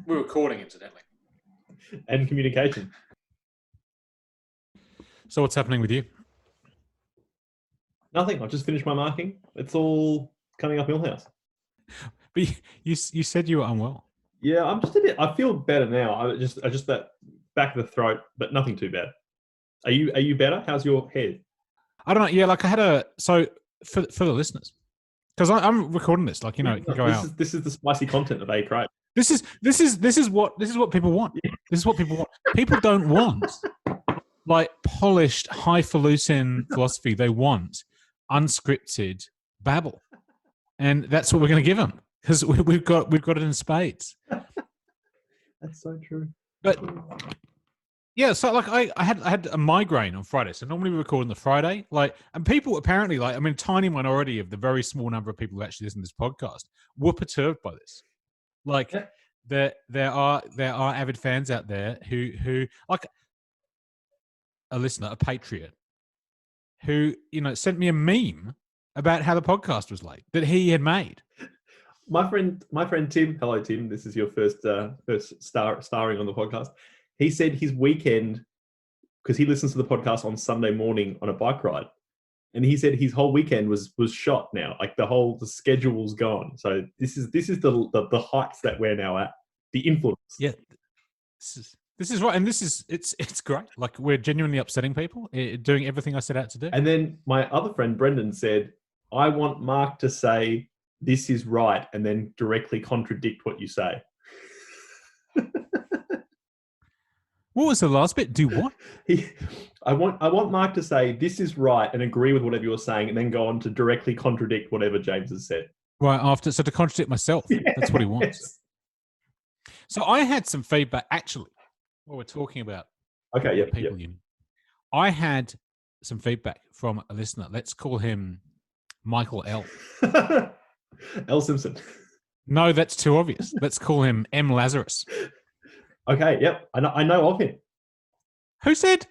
We're recording, incidentally. And communication. So what's happening with you? Nothing. I've just finished my marking. It's all coming up Millhouse. But you said you were unwell. Yeah, I'm just a bit. I feel better now. I just that back of the throat, but nothing too bad. Are you better? How's your head? I don't know. Yeah, like I had so for the listeners, because I'm recording this. Like, you know, it can go out. This is the spicy content that they crave. This is what people want. Yeah. This is what people want. People don't want like polished, highfalutin philosophy. They want unscripted babble, and that's what we're going to give them because we've got it in spades. That's so true. But yeah, so like I had a migraine on Friday. So normally we record on the Friday, like, and people apparently, like, I mean, a tiny minority of the very small number of people who actually listen to this podcast were perturbed by this. Like, there are avid fans out there who like a listener, a patriot, who, you know, sent me a meme about how the podcast was like that he had made. My friend Tim. Hello, Tim. This is your first starring on the podcast. He said his weekend, because he listens to the podcast on Sunday morning on a bike ride, and he said his whole weekend was shot now. Like the schedule's gone. So this is the heights that we're now at. The influence. Yeah, this is right, and it's great. Like, we're genuinely upsetting people, doing everything I set out to do. And then my other friend Brendan said, "I want Mark to say this is right, and then directly contradict what you say." What was the last bit? Do what? I want Mark to say this is right and agree with whatever you're saying, and then go on to directly contradict whatever James has said. Right after, so to contradict myself. Yes. That's what he wants. Yes. So I had some feedback, actually, while we're talking about people. Yep. I had some feedback from a listener. Let's call him Michael L. L. Simpson. No, that's too obvious. Let's call him M. Lazarus. Okay, yep. I know of him. Who said,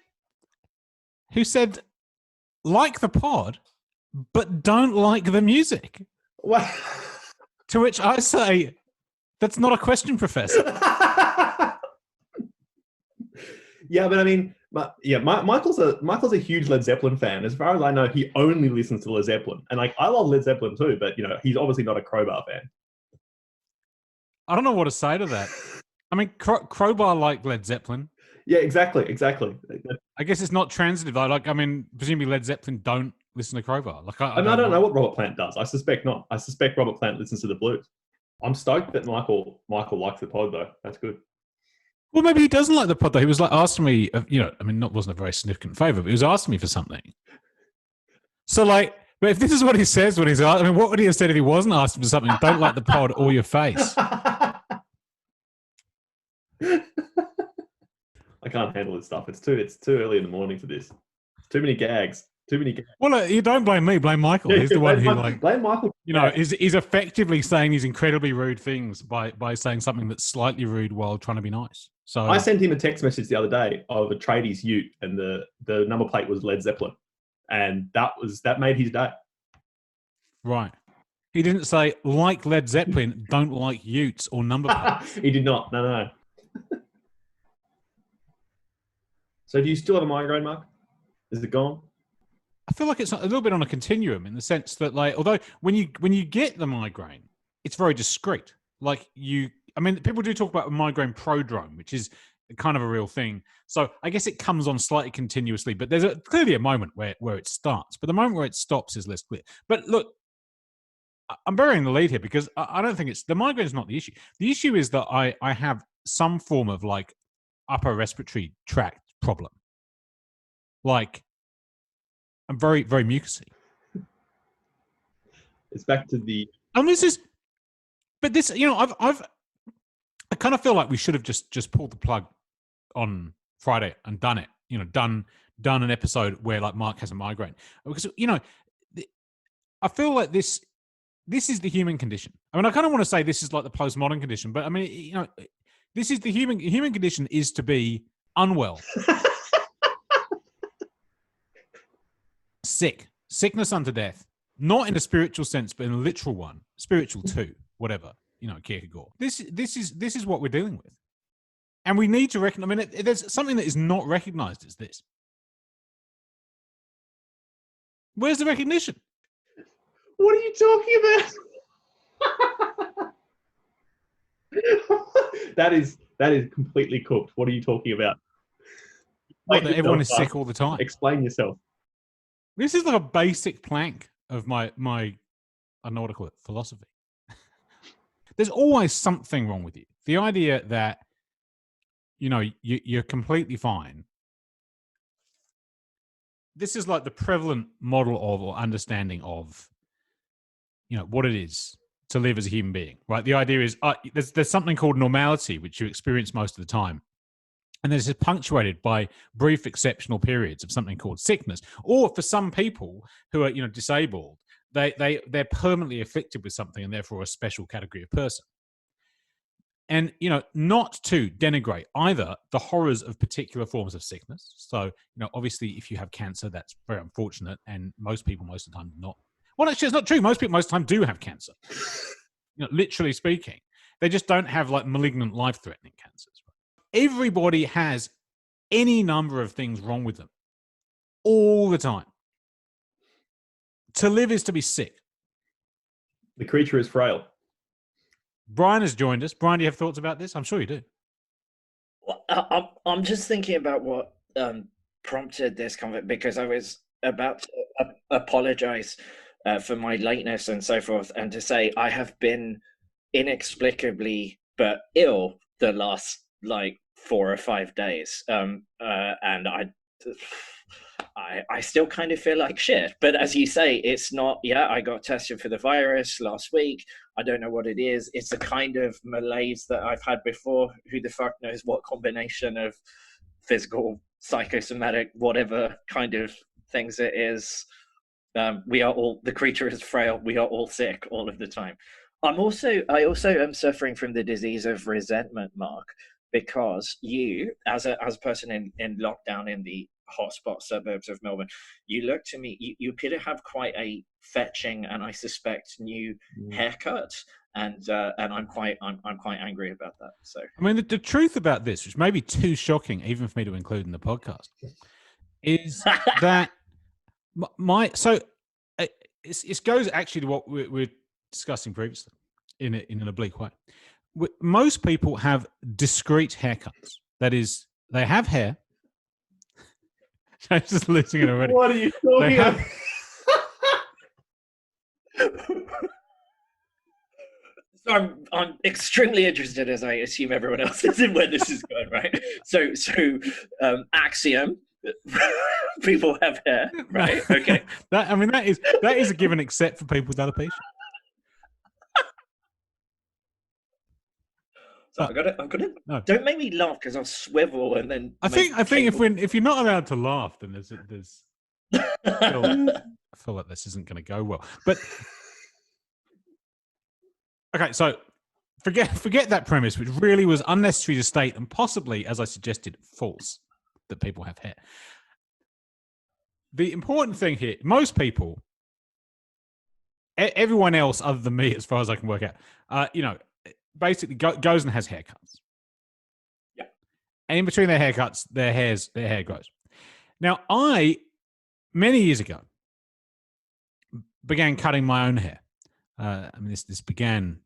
like the pod, but don't like the music? What? To which I say, that's not a question, Professor. Yeah, but I mean, Michael's a huge Led Zeppelin fan. As far as I know, he only listens to Led Zeppelin, and like I love Led Zeppelin too. But you know, he's obviously not a Crowbar fan. I don't know what to say to that. I mean, Crowbar like Led Zeppelin. Yeah, exactly. I guess it's not transitive though. Like, I mean, presumably Led Zeppelin don't listen to Crowbar. Like, I don't know what Robert Plant does. I suspect not. I suspect Robert Plant listens to the blues. I'm stoked that Michael likes the pod though. That's good. Well, maybe he doesn't like the pod though. He was like asking me, you know, I mean, wasn't a very significant favor, but he was asking me for something. So like, but if this is what he says when he's asked, I mean, what would he have said if he wasn't asking for something? Don't like the pod or your face. I can't handle this stuff. It's too early in the morning for this. Too many gags. Well, you don't blame me. Blame Michael. He's the one who blame Michael. You know, is effectively saying these incredibly rude things by saying something that's slightly rude while trying to be nice. So I sent him a text message the other day of a tradies ute, and the number plate was Led Zeppelin, and that made his day. Right. He didn't say, like Led Zeppelin, don't like utes or number plates. He did not. No. So do you still have a migraine, Mark? Is it gone? I feel like it's a little bit on a continuum in the sense that, like, although when you get the migraine, it's very discreet. Like people do talk about a migraine prodrome, which is kind of a real thing. So I guess it comes on slightly continuously, but there's clearly a moment where it starts. But the moment where it stops is less clear. But look, I'm burying the lead here because I don't think the migraine is not the issue. The issue is that I have some form of like upper respiratory tract problem. Like, I'm very, very mucousy. It's back to the. And this, you know, I kind of feel like we should have just pulled the plug on Friday and done it. You know, done an episode where like Mark has a migraine, because you know, I feel like this is the human condition. I mean, I kind of want to say this is like the postmodern condition, but I mean, you know, this is the human condition is to be unwell. Sickness unto death, not in a spiritual sense, but in a literal one, spiritual too, whatever. Kierkegaard. This is what we're dealing with, and we need to recognize. I mean, there's something that is not recognized as this. Where's the recognition? What are you talking about? that is completely cooked. What are you talking about? What, that everyone is sick all the time. Explain yourself. This is like a basic plank of my I don't know what to call it, philosophy. There's always something wrong with you. The idea that you're completely fine. This is like the prevalent model of or understanding of what it is to live as a human being, right? The idea is there's something called normality, which you experience most of the time. And this is punctuated by brief exceptional periods of something called sickness. Or for some people who are, disabled, they're permanently afflicted with something and therefore a special category of person. And, not to denigrate either the horrors of particular forms of sickness. So, obviously, if you have cancer, that's very unfortunate. And most people, most of the time, not. Well, actually, it's not true. Most people, most of the time, do have cancer. Literally speaking. They just don't have, like, malignant, life-threatening cancers. Everybody has any number of things wrong with them all the time. To live is to be sick. The creature is frail. Bryan has joined us. Bryan, do you have thoughts about this? I'm sure you do. Well, I'm just thinking about what prompted this comment, because I was about to apologize for my lateness and so forth, and to say I have been inexplicably but ill the last 4 or 5 days, and I still kind of feel like shit. But as you say, it's not. Yeah, I got tested for the virus last week. I don't know what it is. It's a kind of malaise that I've had before. Who the fuck knows what combination of physical, psychosomatic, whatever kind of things it is. We are all, the creature is frail. We are all sick all of the time. I also am suffering from the disease of resentment, Mark, because you, as a person in lockdown in the hotspot suburbs of Melbourne, you look to me, you appear to have quite a fetching and I suspect new haircut, and I'm quite angry about that. So I mean, the truth about this, which may be too shocking even for me to include in the podcast, is that it goes actually to what we're discussing previously in an oblique way. Most people have discrete haircuts. That is, they have hair. I'm just losing it already. What are you talking about? So I'm extremely interested, as I assume everyone else is, in where this is going, right? So axiom: people have hair, right? Okay. that is a given, except for people with alopecia. So I got it. No. Don't make me laugh, because I'll swivel and then. I think if you're not allowed to laugh, then there's. I feel like this isn't going to go well. But okay, so forget that premise, which really was unnecessary to state, and possibly, as I suggested, false, that people have hair. The important thing here, most people, everyone else other than me, as far as I can work out, basically goes and has haircuts. Yeah. And in between their haircuts, their hair grows. Now, many years ago, began cutting my own hair. This began,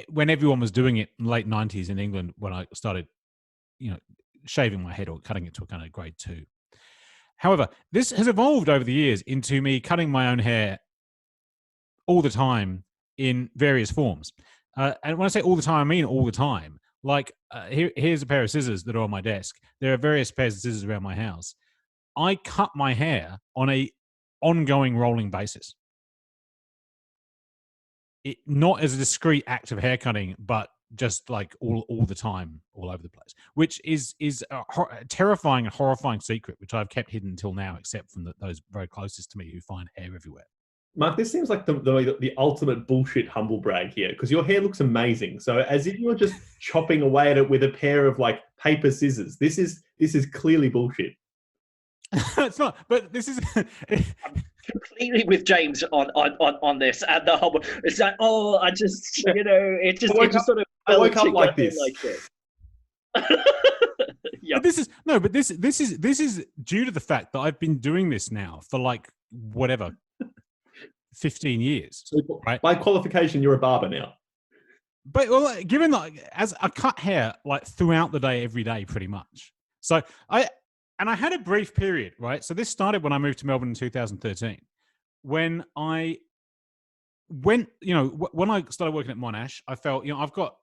when everyone was doing it in the late 90s in England, when I started, shaving my head or cutting it to a kind of grade 2. However, this has evolved over the years into me cutting my own hair all the time in various forms. And when I say all the time, I mean all the time. Like, here's a pair of scissors that are on my desk. There are various pairs of scissors around my house. I cut my hair on a ongoing rolling basis. Not as a discrete act of hair cutting, but just like all the time, all over the place, which is a terrifying and horrifying secret, which I've kept hidden until now, except from those very closest to me who find hair everywhere. Mark, this seems like the ultimate bullshit humble brag here, because your hair looks amazing. So as if you're just chopping away at it with a pair of paper scissors. This is clearly bullshit. It's not, but this is. completely with James on this, and the whole. It's like, oh, I just, Yeah. it just sort of. I woke up like together this. Yeah. But this is due to the fact that I've been doing this now for like whatever 15 years, So right? by qualification, you're a barber now. But well, like, given that as I cut hair like throughout the day, every day, pretty much. So I had a brief period, right? So this started when I moved to Melbourne in 2013, when I went, when I started working at Monash, I felt, I've got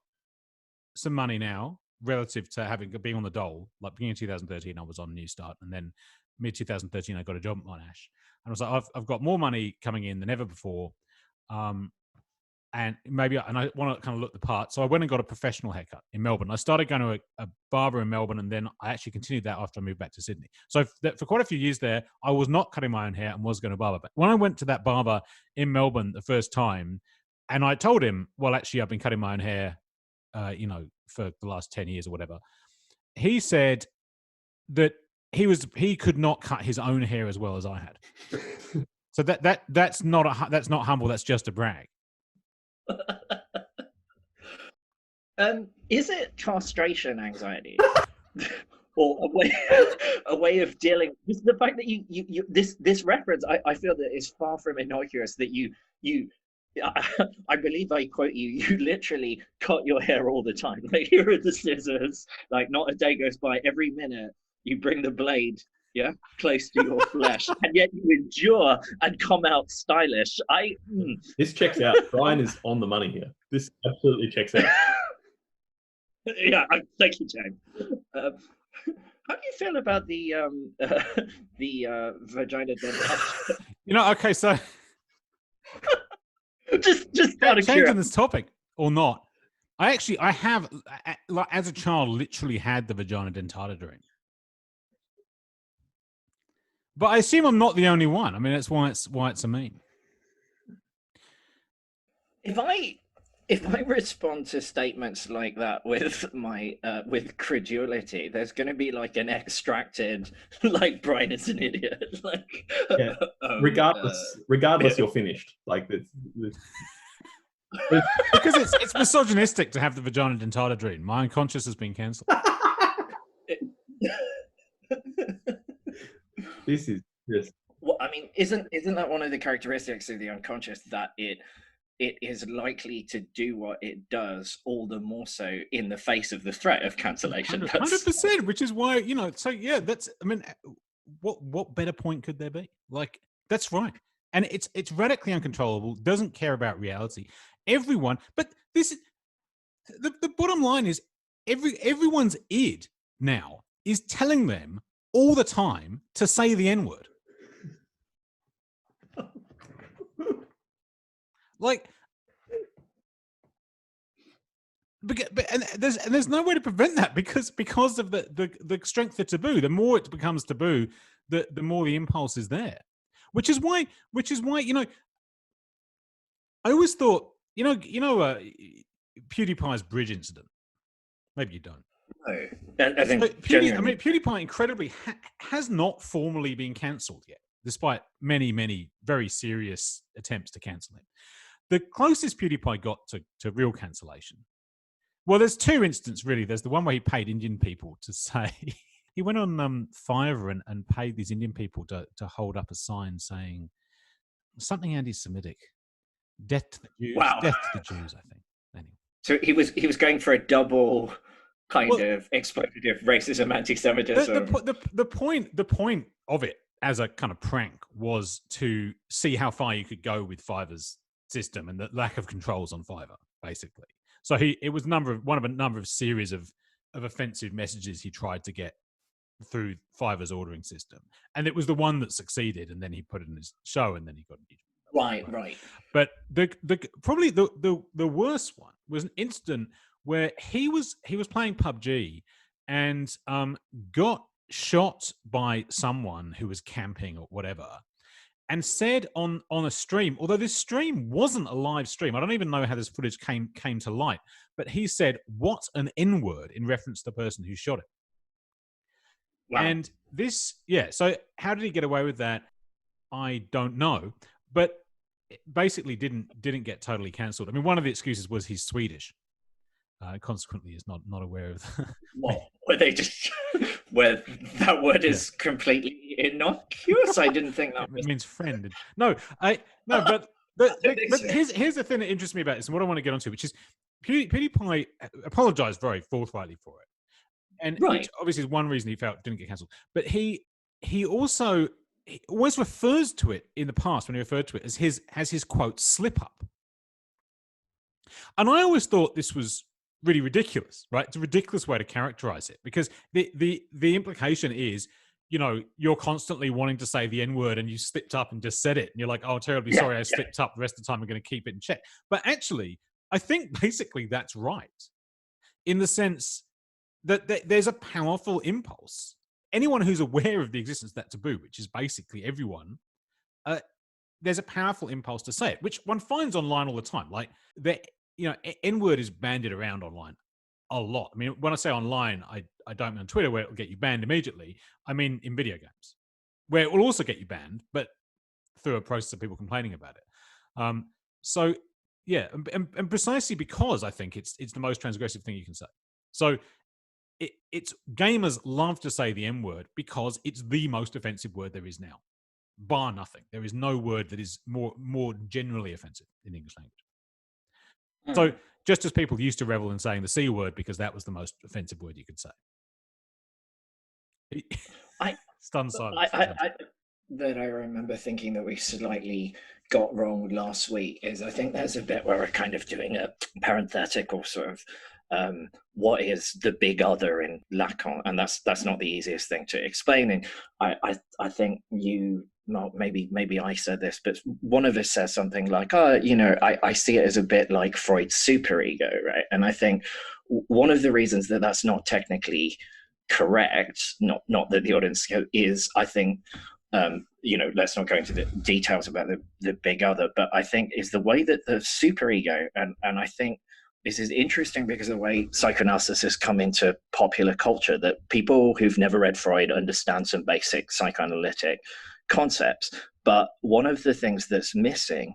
some money now relative to being on the dole. Like beginning of 2013, I was on New Start, and then mid 2013, I got a job at Monash, and I was like, I've got more money coming in than ever before. And I want to kind of look the part. So I went and got a professional haircut in Melbourne. I started going to a barber in Melbourne, and then I actually continued that after I moved back to Sydney. So for quite a few years there, I was not cutting my own hair and was going to barber. But when I went to that barber in Melbourne the first time, and I told him, well, actually, I've been cutting my own hair, for the last 10 years or whatever. He said that he could not cut his own hair as well as I had. So that's not humble. That's just a brag. Is it castration anxiety, or a way of dealing with the fact that you this reference? I feel that is far from innocuous. That you I believe I quote you. You literally cut your hair all the time. Like, here are the scissors. Like, not a day goes by. Every minute you bring the blade, close to your flesh, and yet you endure and come out stylish. This checks out. Bryan is on the money here. This absolutely checks out. Yeah, thank you, James. How do you feel about the vagina dentata? Okay, so just out of changing this topic or not, I have, like, as a child, literally had the vagina dentata dream. But I assume I'm not the only one. I mean, that's why it's a meme. If I respond to statements like that with my with credulity, there's going to be like an extracted, like, Bryan is an idiot. Like, yeah. Regardless, you're finished. Like this. Because it's misogynistic to have the vagina dentata dream. My unconscious has been cancelled. This is just. Well, I mean, isn't that one of the characteristics of the unconscious, that it is likely to do what it does, all the more so in the face of the threat of cancellation? 100%, which is why, so yeah, that's, I mean, what better point could there be? Like, that's right. And it's radically uncontrollable, doesn't care about reality. Everyone, but this is the bottom line is everyone's id now is telling them all the time to say the N-word. Like, and there's no way to prevent that because of the strength of taboo. The more it becomes taboo, the more the impulse is there. Which is why I always thought, PewDiePie's bridge incident. Maybe you don't. No, I think PewDiePie incredibly has not formally been cancelled yet, despite many, many very serious attempts to cancel him. The closest PewDiePie got to real cancellation. Well, there's two instances, really. There's the one where he paid Indian people to say... He went on Fiverr and paid these Indian people to hold up a sign saying something anti-Semitic. Death to the Jews. Wow. Death to the Jews, I think. Anyway. So he was going for a double kind of exploitative racism, anti-Semitism. The point of it as a kind of prank was to see how far you could go with Fiverr's system and the lack of controls on Fiverr, basically. So it was one of a number of series of offensive messages he tried to get through Fiverr's ordering system, and it was the one that succeeded, and then he put it in his show, and then he got right. But probably the worst one was an incident where he was playing PUBG and got shot by someone who was camping or whatever, and said on a stream, although this stream wasn't a live stream, I don't even know how this footage came to light, but he said, "What an N-word," in reference to the person who shot him. Wow. And this, so how did he get away with that? I don't know, but it basically didn't get totally cancelled. I mean, one of the excuses was he's Swedish. Consequently, is not aware of. What were they just where that word is completely innocuous? I didn't think that it means friend. No, but here's the thing that interests me about this, and what I want to get onto, which is PewDiePie apologized very forthrightly for it, and which obviously is one reason he felt didn't get cancelled. But he also he always refers to it in the past when he referred to it as his quote slip up, and I always thought this was really ridiculous, right? It's a ridiculous way to characterize it, because the implication is, you know, you're constantly wanting to say the N-word and you slipped up and just said it. And you're like, oh, terribly sorry, I slipped up. The rest of the time I'm going to keep it in check. But actually, I think basically that's right, in the sense that there's a powerful impulse. Anyone who's aware of the existence of that taboo, which is basically everyone, there's a powerful impulse to say it, which one finds online all the time. Like, you know, N-word is bandied around online a lot. I mean, when I say online, I don't mean on Twitter where it'll get you banned immediately. I mean in video games, where it will also get you banned, but through a process of people complaining about it. So yeah, and precisely because I think it's the most transgressive thing you can say. So it's gamers love to say the N-word because it's the most offensive word there is now, bar nothing. There is no word that is more generally offensive in the English language. So just as people used to revel in saying the C word because that was the most offensive word you could say. Stunned silence. That I remember thinking that we slightly got wrong last week is, I think there's a bit where we're kind of doing a parenthetical sort of what is the big other in Lacan, and that's not the easiest thing to explain. And I think you, well, maybe I said this, but one of us says something like, oh, you know, I see it as a bit like Freud's superego, right? And I think one of the reasons that that's not technically correct, not that the audience is, I think, you know, let's not go into the details about the big other, but I think is the way that the superego, and I think this is interesting because of the way psychoanalysis has come into popular culture, that people who've never read Freud understand some basic psychoanalytic concepts. But one of the things that's missing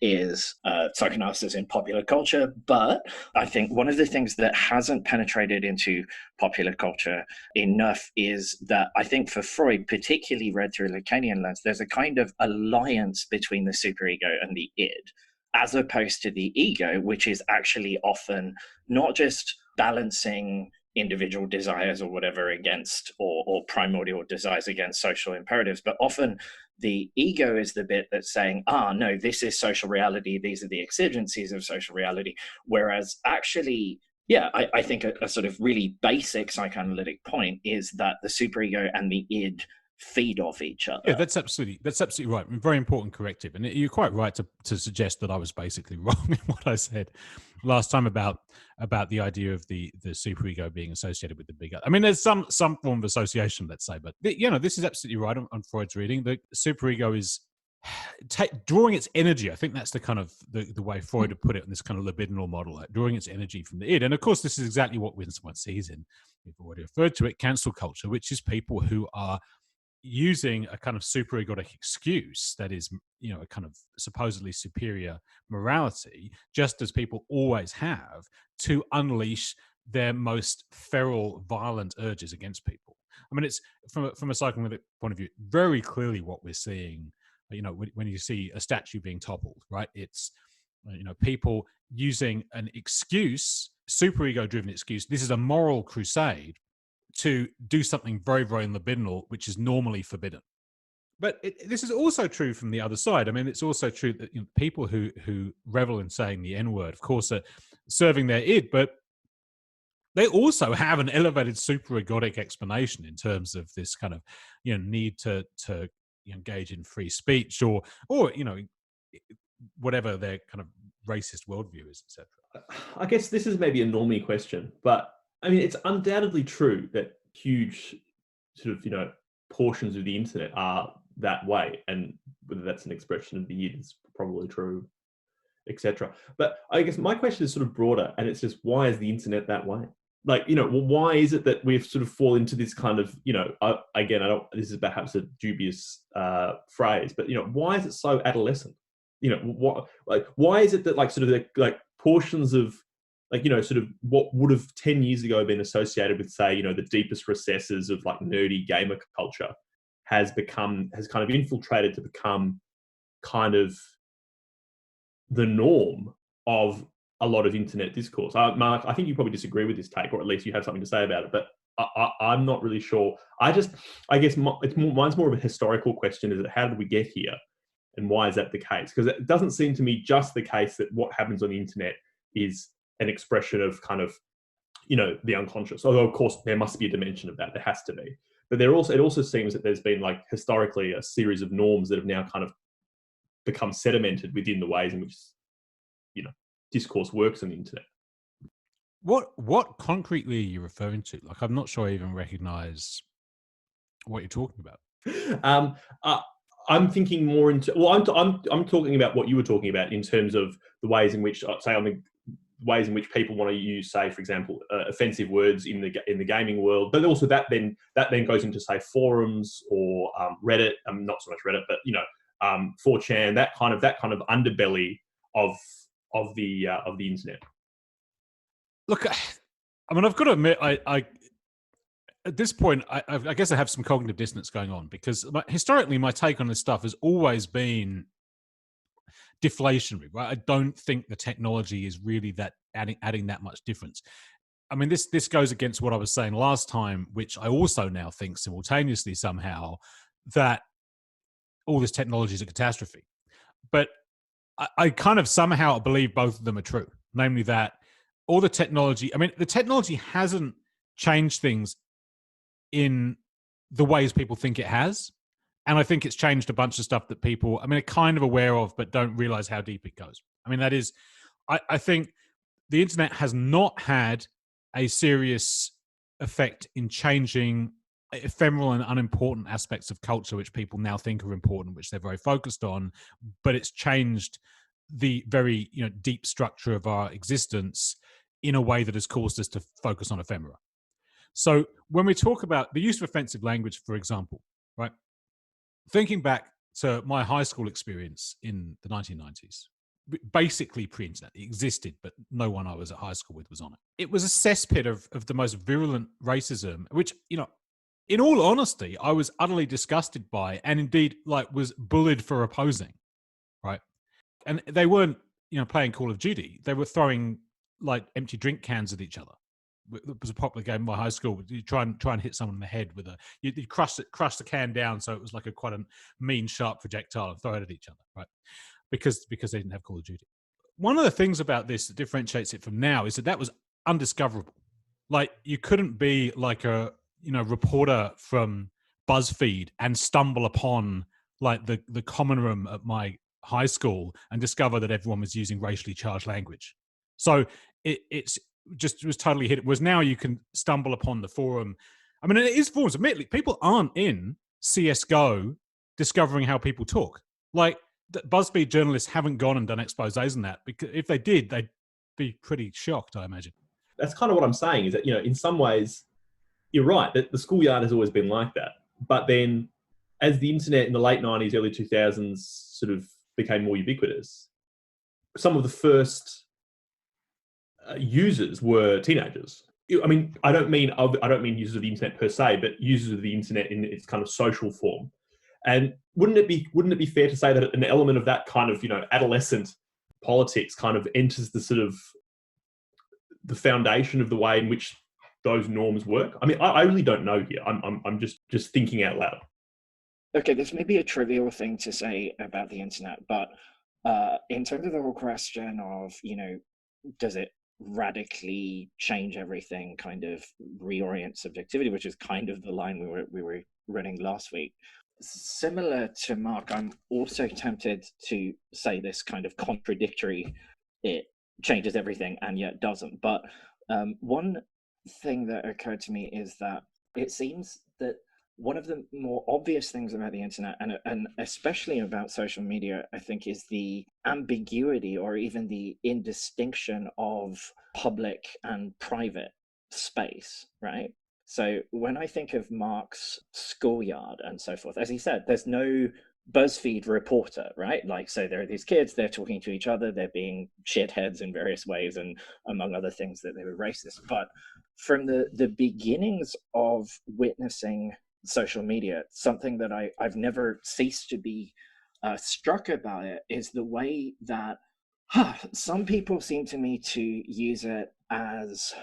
is psychoanalysis in popular culture. But I think one of the things that hasn't penetrated into popular culture enough is that I think for Freud, particularly read through a Lacanian lens, there's a kind of alliance between the superego and the id, as opposed to the ego, which is actually often not just balancing individual desires or whatever against, or primordial desires against social imperatives, but often the ego is the bit that's saying, no, this is social reality, these are the exigencies of social reality. Whereas actually, yeah, I think a sort of really basic psychoanalytic point is that the superego and the id feed off each other. Yeah, that's absolutely right. Very important corrective. And you're quite right to suggest that I was basically wrong in what I said last time about the idea of the superego being associated with the bigger. I mean, there's some form of association, let's say, but you know, this is absolutely right on Freud's reading. The superego is drawing its energy. I think that's the kind of the way Freud would put it in this kind of libidinal model, like drawing its energy from the id. And of course, this is exactly what one sees in, we've already referred to it, cancel culture, which is people who are using a kind of superegotic excuse that is, you know, a kind of supposedly superior morality, just as people always have, to unleash their most feral, violent urges against people. I mean, it's from a psychoanalytic point of view, very clearly what we're seeing. You know, when you see a statue being toppled, right? It's, you know, people using an excuse, superego-driven excuse. This is a moral crusade to do something very, very libidinal, which is normally forbidden. But this is also true from the other side. I mean, it's also true that, you know, people who revel in saying the N-word, of course, are serving their id, but they also have an elevated superegotic explanation in terms of this kind of, you know, need to engage in free speech or you know, whatever their kind of racist worldview is, etc. I guess this is maybe a normie question, but I mean, it's undoubtedly true that huge sort of, you know, portions of the internet are that way, and whether that's an expression of the id is probably true, etc. But I guess my question is sort of broader, and it's just, why is the internet that way? like, why is it that we've sort of fallen into this kind of, again, this is perhaps a dubious phrase, but, why is it so adolescent? Why is it that like sort of like portions of like, sort of what would have 10 years ago been associated with, say, the deepest recesses of like nerdy gamer culture has kind of infiltrated to become kind of the norm of a lot of internet discourse. Mark, I think you probably disagree with this take, or at least you have something to say about it, but I'm not really sure. I guess mine's more of a historical question, is that how did we get here? And why is that the case? Because it doesn't seem to me just the case that what happens on the internet is an expression of kind of, the unconscious. Although, of course, there must be a dimension of that. There has to be. But it also seems that there's been like historically a series of norms that have now kind of become sedimented within the ways in which, discourse works on the internet. What concretely are you referring to? Like, I'm not sure I even recognize what you're talking about. I'm thinking more into. Well, I'm talking about what you were talking about in terms of the ways in which, say, on the ways in which people want to use, say, for example, offensive words in the gaming world, but also that then goes into, say, forums or Reddit. Not so much Reddit, but 4chan. That kind of underbelly of the internet. Look, I mean, I've got to admit, I at this point, I guess I have some cognitive dissonance going on, because historically my take on this stuff has always been deflationary, right? I don't think the technology is really that adding that much difference. I mean, this goes against what I was saying last time, which I also now think simultaneously somehow that all this technology is a catastrophe. But I kind of somehow believe both of them are true, namely that all the technology, I mean, the technology hasn't changed things in the ways people think it has. And I think it's changed a bunch of stuff that people, I mean, are kind of aware of, but don't realize how deep it goes. I mean, that is, I think the internet has not had a serious effect in changing ephemeral and unimportant aspects of culture, which people now think are important, which they're very focused on, but it's changed the very deep structure of our existence in a way that has caused us to focus on ephemera. So when we talk about the use of offensive language, for example, right? Thinking back to my high school experience in the 1990s, basically pre-internet, it existed, but no one I was at high school with was on it. It was a cesspit of the most virulent racism, which, in all honesty, I was utterly disgusted by, and indeed, like, was bullied for opposing, right? And they weren't, playing Call of Duty. They were throwing like empty drink cans at each other. It was a popular game in my high school. You try and hit someone in the head with you crush the can down, so it was like quite a mean, sharp projectile, and throw it at each other, right? Because they didn't have Call of Duty. One of the things about this that differentiates it from now is that was undiscoverable. Like, you couldn't be like a reporter from BuzzFeed and stumble upon like the common room at my high school and discover that everyone was using racially charged language. So it was totally hidden. Whereas now you can stumble upon the forum. I mean, it is forums. Admittedly, people aren't in CSGO discovering how people talk. Like, BuzzFeed journalists haven't gone and done exposés on that, because if they did, they'd be pretty shocked, I imagine. That's kind of what I'm saying, is that, in some ways, you're right, that the schoolyard has always been like that. But then as the internet in the late 90s, early 2000s sort of became more ubiquitous, some of the first users were teenagers. I mean, I don't mean users of the internet per se, but users of the internet in its kind of social form. And wouldn't it be fair to say that an element of that kind of adolescent politics kind of enters the sort of the foundation of the way in which those norms work? I mean, I really don't know here. I'm just thinking out loud. Okay, this may be a trivial thing to say about the internet, but in terms of the whole question of, does it radically change everything, kind of reorient subjectivity, which is kind of the line we were running last week. Similar to Mark, I'm also tempted to say this kind of contradictory, it changes everything and yet doesn't. But one thing that occurred to me is that it seems that one of the more obvious things about the internet, and especially about social media, I think, is the ambiguity or even the indistinction of public and private. space, right? So when I think of Mark's schoolyard and so forth, as he said, there's no BuzzFeed reporter, right? Like, so there are these kids, they're talking to each other, they're being shitheads in various ways, and among other things that they were racist. But from the beginnings of witnessing social media, something that I've never ceased to be struck about it is the way that some people seem to me to use it as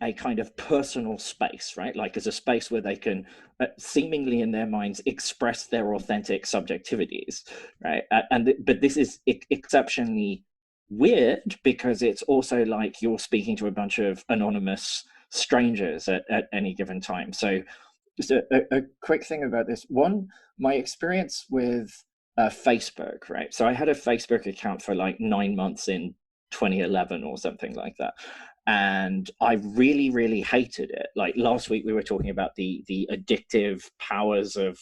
a kind of personal space, right? Like as a space where they can seemingly in their minds express their authentic subjectivities, right? But this is exceptionally weird because it's also like you're speaking to a bunch of anonymous strangers at any given time. So just a quick thing about this. One, my experience with Facebook, right? So I had a Facebook account for like 9 months in 2011 or something like that. And I really, really hated it. Like last week, we were talking about the addictive powers of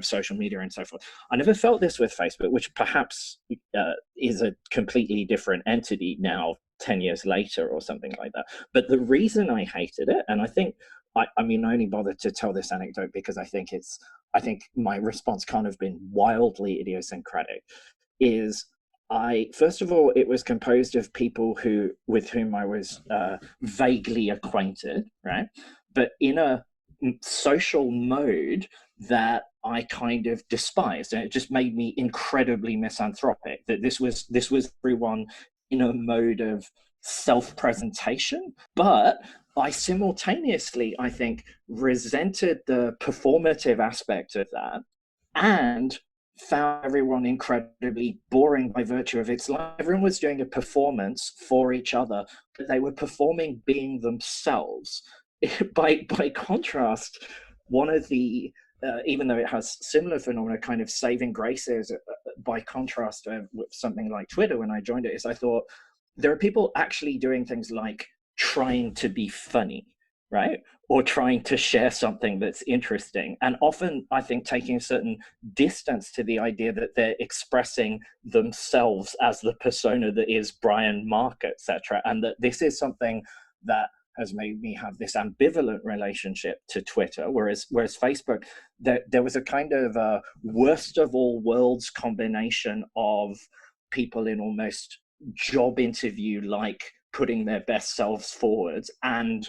social media and so forth. I never felt this with Facebook, which perhaps is a completely different entity now, 10 years later or something like that. But the reason I hated it, and I think, I mean, I only bothered to tell this anecdote because I think my response can't have been wildly idiosyncratic, is first of all, it was composed of people with whom I was vaguely acquainted, right? But in a social mode that I kind of despised, and it just made me incredibly misanthropic. That this was everyone in a mode of self-presentation, but I simultaneously, I think, resented the performative aspect of that and found everyone incredibly boring by virtue of its life. Everyone was doing a performance for each other, but they were performing being themselves. By contrast, one of the even though it has similar phenomena, kind of saving graces, by contrast with something like Twitter, when I joined it, is I thought there are people actually doing things like trying to be funny, right? Or trying to share something that's interesting. And often, I think, taking a certain distance to the idea that they're expressing themselves as the persona that is Bryan, Mark, etc. And that this is something that has made me have this ambivalent relationship to Twitter, whereas Facebook, there was a kind of worst of all worlds combination of people in almost job interview like putting their best selves forwards and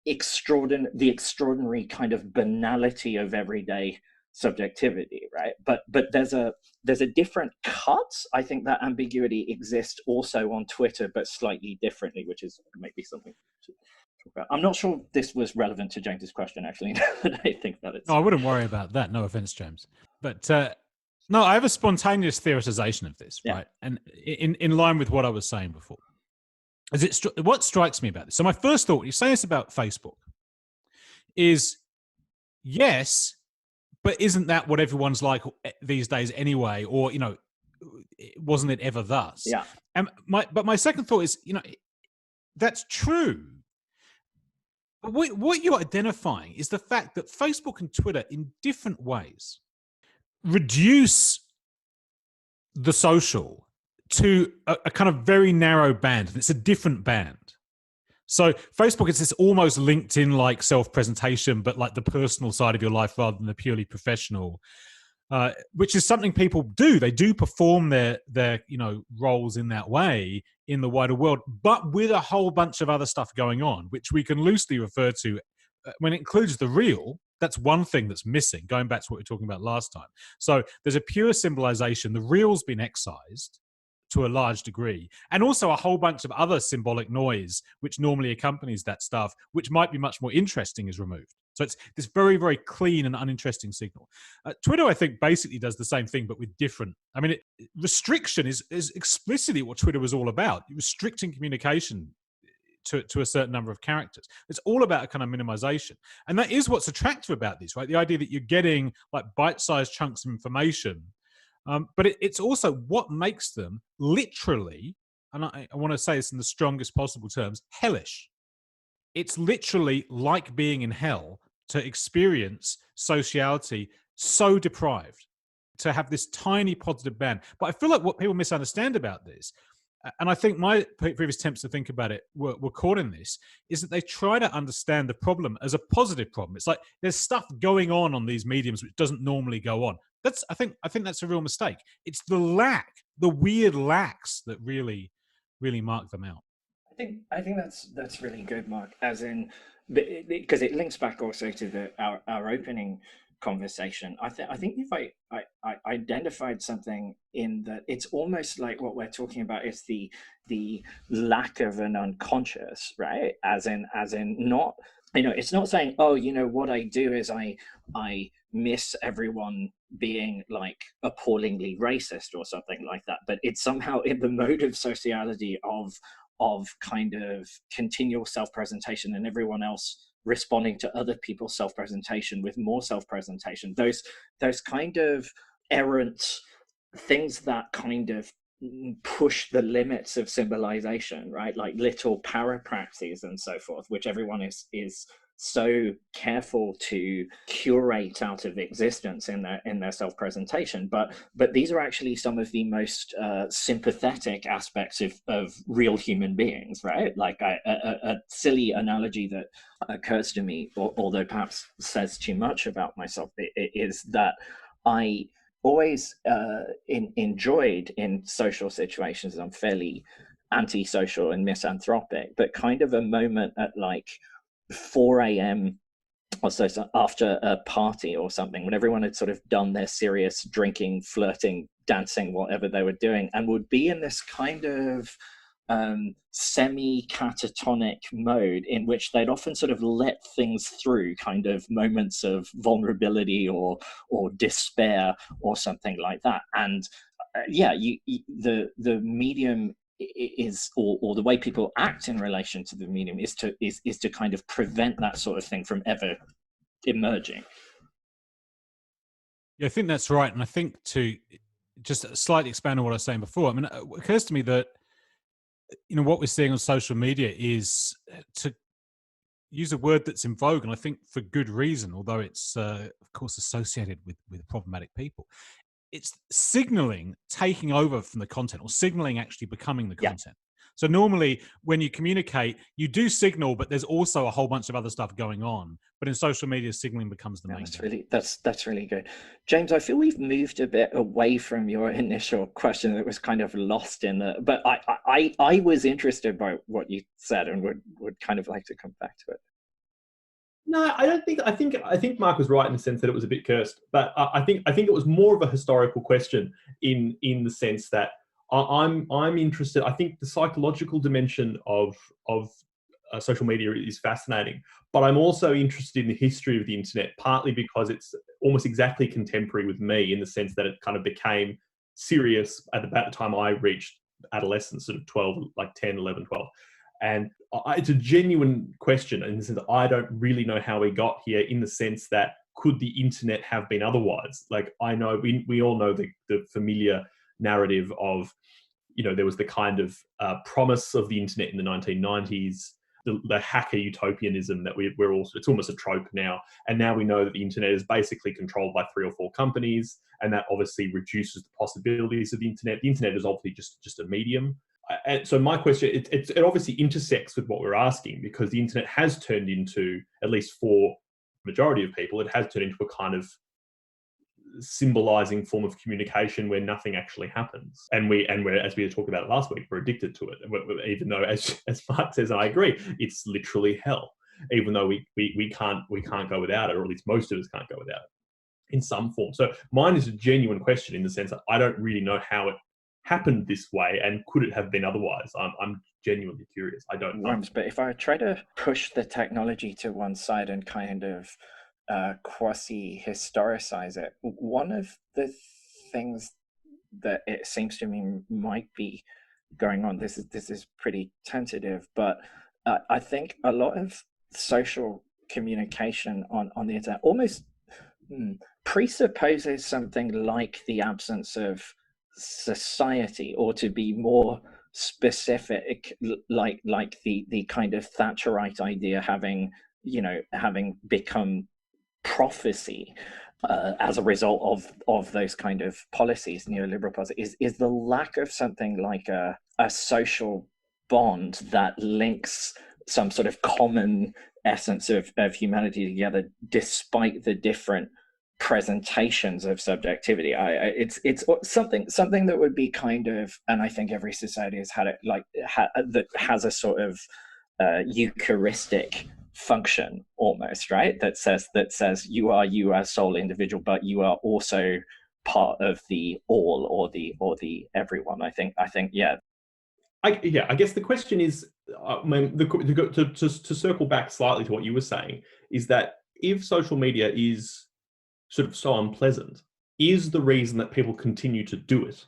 the extraordinary kind of banality of everyday subjectivity, right? But there's a different cut. I think that ambiguity exists also on Twitter, but slightly differently, which is maybe something to talk about. I'm not sure this was relevant to James's question, actually. That I think that it's. No, I wouldn't worry about that. No offense, James. But no, I have a spontaneous theorization of this, right? And in line with what I was saying before. What strikes me about this? So my first thought, you say this about Facebook, is yes, but isn't that what everyone's like these days anyway? Or, wasn't it ever thus? Yeah. But my second thought is, that's true. But what you're identifying is the fact that Facebook and Twitter in different ways reduce the social to a kind of very narrow band. It's a different band. So Facebook is this almost LinkedIn-like self-presentation, but like the personal side of your life rather than the purely professional, which is something people do. They do perform their roles in that way in the wider world, but with a whole bunch of other stuff going on, which we can loosely refer to when it includes the real. That's one thing that's missing, going back to what we were talking about last time. So there's a pure symbolization. The real's been excised to a large degree, and also a whole bunch of other symbolic noise which normally accompanies that stuff, which might be much more interesting, is removed. So it's this very, very clean and uninteresting signal. Twitter, I think, basically does the same thing, but with different. I mean, restriction is explicitly what Twitter was all about, restricting communication to a certain number of characters. It's all about a kind of minimization. And that is what's attractive about this, right? The idea that you're getting like bite-sized chunks of information. But it's also what makes them literally, and I want to say this in the strongest possible terms, hellish. It's literally like being in hell to experience sociality so deprived, to have this tiny positive band. But I feel like what people misunderstand about this, and I think my previous attempts to think about it were caught in this, is that they try to understand the problem as a positive problem. It's like there's stuff going on these mediums which doesn't normally go on. I think that's a real mistake. It's the weird lacks that really mark them out. I think that's really good, Mark. As in, because it links back also to our opening conversation. I think if I identified something in that, it's almost like what we're talking about is the lack of an unconscious, right? As in not, it's not saying, oh, what I do is I miss everyone being like appallingly racist or something like that, but it's somehow in the mode of sociality of kind of continual self-presentation and everyone else responding to other people's self-presentation with more self-presentation, those kind of errant things that kind of push the limits of symbolization, right? Like little parapraxes and so forth, which everyone is so careful to curate out of existence in their self-presentation, but these are actually some of the most sympathetic aspects of real human beings, right? Like a silly analogy that occurs to me, although perhaps says too much about myself, is that I always enjoyed in social situations, I'm fairly antisocial and misanthropic, but kind of a moment at like 4 a.m. or so after a party or something, when everyone had sort of done their serious drinking, flirting, dancing, whatever they were doing, and would be in this kind of semi-catatonic mode in which they'd often sort of let things through, kind of moments of vulnerability or despair or something like that. And the medium is, or the way people act in relation to the medium is to kind of prevent that sort of thing from ever emerging. Yeah, I think that's right. And I think to just slightly expand on what I was saying before, I mean, it occurs to me that, what we're seeing on social media is, to use a word that's in vogue, and I think for good reason, although it's of course associated with problematic people, it's signaling taking over from the content, or signaling actually becoming the content. So normally when you communicate, you do signal, but there's also a whole bunch of other stuff going on. But in social media, signaling becomes the main thing. That's really good. James, I feel we've moved a bit away from your initial question that was kind of lost in the, but I was interested by what you said and would kind of like to come back to it. No, I don't think. I think Mark was right in the sense that it was a bit cursed, but I think it was more of a historical question in the sense that I'm interested. I think the psychological dimension of social media is fascinating, but I'm also interested in the history of the internet, partly because it's almost exactly contemporary with me in the sense that it kind of became serious at about the time I reached adolescence, sort of 12, like 10, 11, 12. And it's a genuine question in the sense that I don't really know how we got here, in the sense that could the internet have been otherwise? Like, I know we all know the familiar narrative of, there was the kind of promise of the internet in the 1990s, the hacker utopianism that we're also, it's almost a trope now. And now we know that the internet is basically controlled by 3 or 4 companies, and that obviously reduces the possibilities of the internet. The internet is obviously just a medium. And so my question, it obviously intersects with what we're asking, because the internet has turned into, at least for the majority of people, it has turned into a kind of symbolizing form of communication where nothing actually happens. And we're, as we talked about last week, we're addicted to it. Even though, as Mark says, and I agree, it's literally hell. Even though we can't go without it, or at least most of us can't go without it in some form. So mine is a genuine question in the sense that I don't really know how it happened this way, and could it have been otherwise? I'm genuinely curious. I don't know. But if I try to push the technology to one side and kind of quasi-historicize it, one of the things that it seems to me might be going on, this is pretty tentative, but I think a lot of social communication on the internet almost presupposes something like the absence of society, or to be more specific, like the kind of Thatcherite idea having become prophecy as a result of those kind of policies, neoliberal policies, is the lack of something like a a social bond that links some sort of common essence of humanity together, despite the different presentations of subjectivity. It's something that would be kind of, and I think every society has had it, like that has a sort of Eucharistic function almost, right? That says you are as sole individual, but you are also part of the all, or the everyone. I think yeah. I guess the question is, to circle back slightly to what you were saying, is that if social media is sort of so unpleasant, is the reason that people continue to do it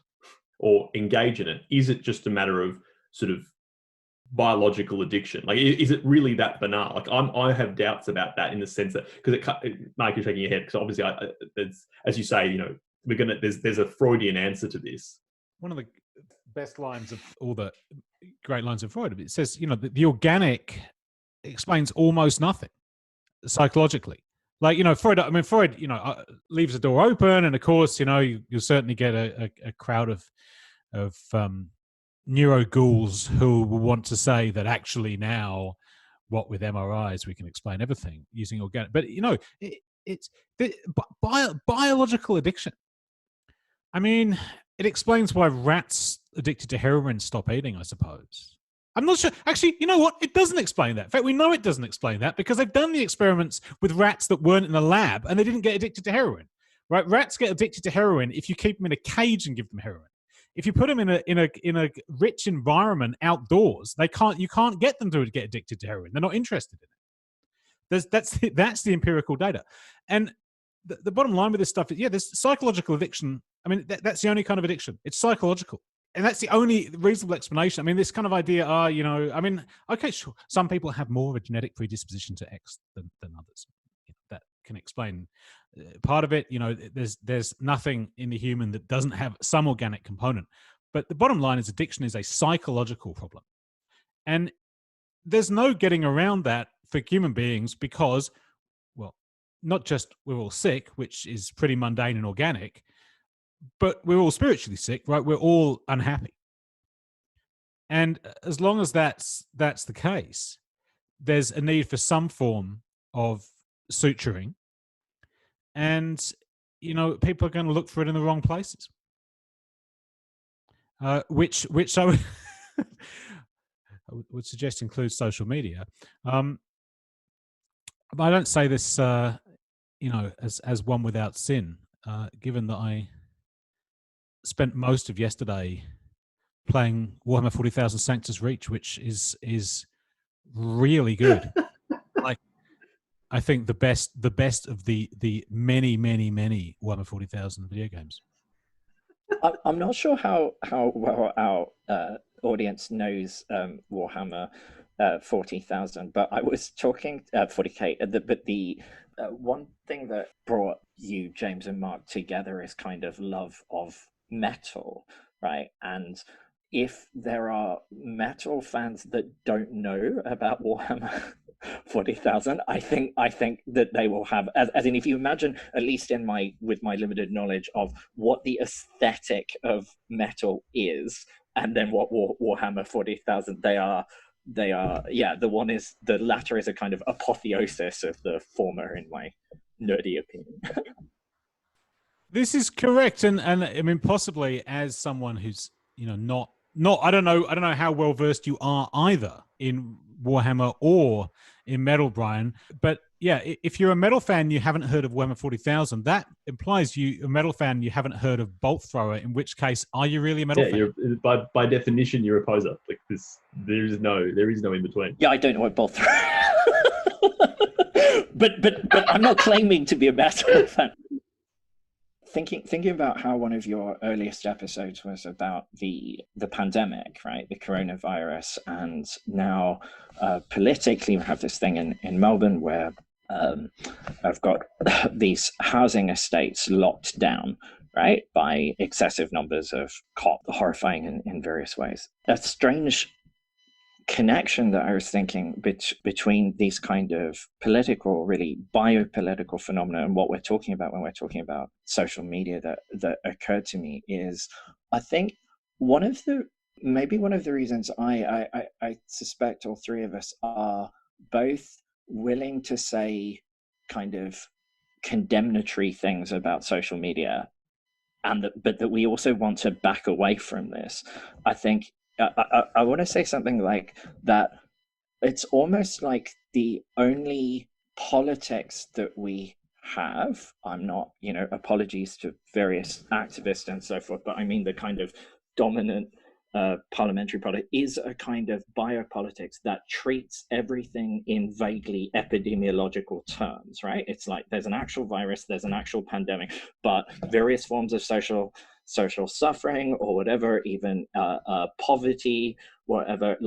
or engage in it, is it just a matter of sort of biological addiction? Like, is it really that banal? Like, I have doubts about that, in the sense that, because Mark, you're shaking your head, because obviously, as you say, you know, there's a Freudian answer to this. One of the best lines of all the great lines of Freud, it says, you know, the organic explains almost nothing psychologically. Like, you know, Freud, you know, leaves the door open, and of course, you know, you'll certainly get a crowd of neuro ghouls who will want to say that actually now, what with MRIs, we can explain everything using organic. But, you know, it's biological addiction. I mean, it explains why rats addicted to heroin stop eating, I suppose. I'm not sure. Actually, you know what? It doesn't explain that. In fact, we know it doesn't explain that, because they've done the experiments with rats that weren't in the lab, and they didn't get addicted to heroin. Right? Rats get addicted to heroin if you keep them in a cage and give them heroin. If you put them in a rich environment outdoors, you can't get them to get addicted to heroin. They're not interested in it. That's the empirical data. And the bottom line with this stuff is, yeah, there's psychological addiction. I mean, that's the only kind of addiction. It's psychological. And that's the only reasonable explanation. I mean, this kind of idea, you know, I mean, okay, sure. Some people have more of a genetic predisposition to X than others. That can explain part of it. You know, there's nothing in the human that doesn't have some organic component. But the bottom line is, addiction is a psychological problem. And there's no getting around that for human beings, because, well, not just we're all sick, which is pretty mundane and organic, but we're all spiritually sick, right? We're all unhappy. And as long as that's the case, there's a need for some form of suturing. And, you know, people are going to look for it in the wrong places. Which I would suggest includes social media. But I don't say this, you know, as one without sin, given that I spent most of yesterday playing Warhammer 40,000 Sanctus Reach, which is really good. Like, I think the best of the many Warhammer 40,000 video games. I'm not sure how well our audience knows Warhammer 40,000, but I was talking 40K. But the one thing that brought you, James and Mark, together is kind of love of metal, right? And if there are metal fans that don't know about Warhammer 40,000, I think that they will have, as in, if you imagine, at least with my limited knowledge of what the aesthetic of metal is, and then what Warhammer 40,000 they are, yeah, the latter is a kind of apotheosis of the former, in my nerdy opinion. This is correct, and I mean, possibly as someone who's, you know, not I don't know how well versed you are either in Warhammer or in metal, Bryan, but yeah, if you're a metal fan, you haven't heard of Warhammer 40,000. That implies you a metal fan. You haven't heard of Bolt Thrower. In which case, are you really a metal fan? You're, by definition, you're a poser. Like this, there is no in between. Yeah, I don't know what Bolt Thrower. but I'm not claiming to be a metal fan. Thinking about how one of your earliest episodes was about the pandemic, right? The coronavirus, and now politically we have this thing in Melbourne where I've got these housing estates locked down, right, by excessive numbers of cops, horrifying in various ways. A strange connection that I was thinking between these kind of political, really biopolitical phenomena and what we're talking about when we're talking about social media that occurred to me is, I think one of the Maybe one of the reasons I suspect all three of us are both willing to say kind of condemnatory things about social media, but that we also want to back away from this. I think I want to say something like that. It's almost like the only politics that we have. I'm not, apologies to various activists and so forth, but I mean the kind of dominant parliamentary product is a kind of biopolitics that treats everything in vaguely epidemiological terms, right? It's like there's an actual virus, there's an actual pandemic, but various forms of social suffering or whatever, even poverty, whatever,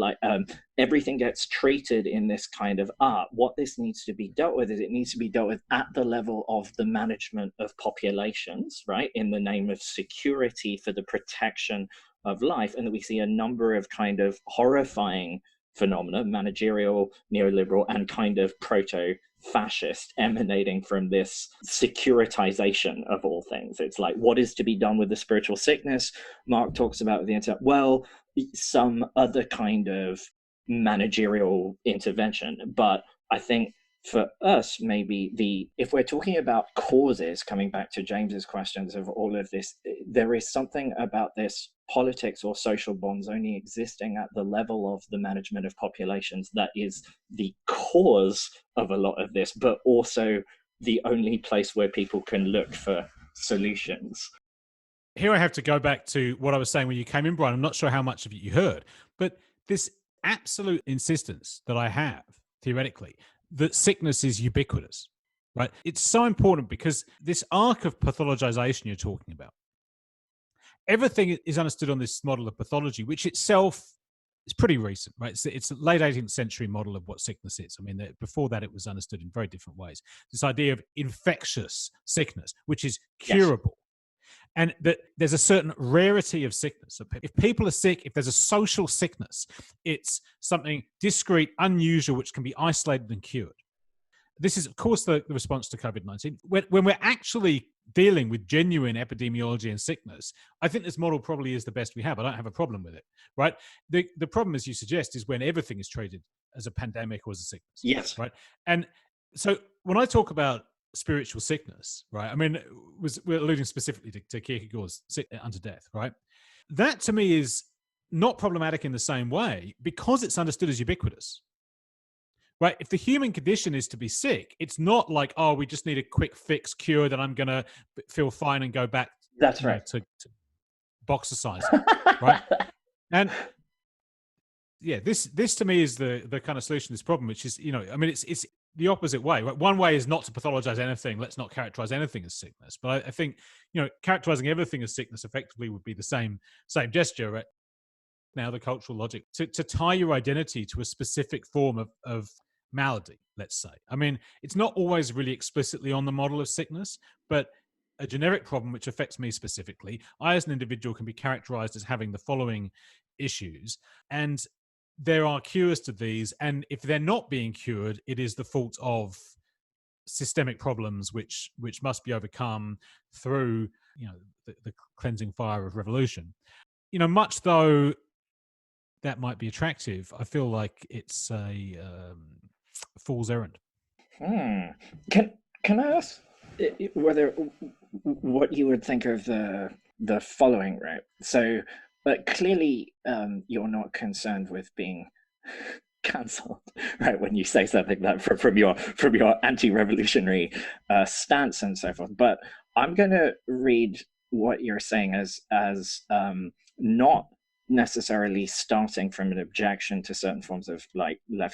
everything gets treated in this kind of what this needs to be dealt with is it needs to be dealt with at the level of the management of populations, right, in the name of security for the protection of life. And that we see a number of kind of horrifying phenomena, managerial, neoliberal, and kind of proto-fascist, emanating from this securitization of all things. It's like, what is to be done with the spiritual sickness? Mark talks about the internet. Well, some other kind of managerial intervention. But I think for us, maybe if we're talking about causes, coming back to James's questions of all of this, there is something about this politics or social bonds only existing at the level of the management of populations that is the cause of a lot of this, but also the only place where people can look for solutions. Here I have to go back to what I was saying when you came in, Bryan. I'm not sure how much of it you heard, but this absolute insistence that I have, theoretically, that sickness is ubiquitous, right? It's so important because this arc of pathologization you're talking about, everything is understood on this model of pathology, which itself is pretty recent, right? It's a late 18th century model of what sickness is. I mean, before that, it was understood in very different ways. This idea of infectious sickness, which is curable. Yes. And that there's a certain rarity of sickness. So if people are sick, if there's a social sickness, it's something discrete, unusual, which can be isolated and cured. This is, of course, the response to COVID-19. When we're actually dealing with genuine epidemiology and sickness, I think this model probably is the best we have. I don't have a problem with it, right? The problem, as you suggest, is when everything is treated as a pandemic or as a sickness. Yes. Right? And so when I talk about spiritual sickness, right? I mean, we're alluding specifically to Kierkegaard's unto death, right? That to me is not problematic in the same way because it's understood as ubiquitous, right? If the human condition is to be sick, it's not like, oh, we just need a quick fix cure that I'm going to feel fine and go back. That's right. To boxercise, right? And yeah, this to me is the kind of solution to this problem, which is, I mean, it's the opposite way. Right? One way is not to pathologize anything. Let's not characterize anything as sickness. But I think, characterizing everything as sickness effectively would be the same gesture. Right? Now, the cultural logic to tie your identity to a specific form of malady, let's say. I mean, it's not always really explicitly on the model of sickness, but a generic problem which affects me specifically, I as an individual can be characterized as having the following issues. And there are cures to these, and if they're not being cured, it is the fault of systemic problems which must be overcome through the cleansing fire of revolution. Much though that might be attractive, I feel like it's a fool's errand. Can I ask what you would think of the following, right? So, but clearly, you're not concerned with being cancelled, right? When you say something that from your anti-revolutionary stance and so forth. But I'm going to read what you're saying as not necessarily starting from an objection to certain forms of that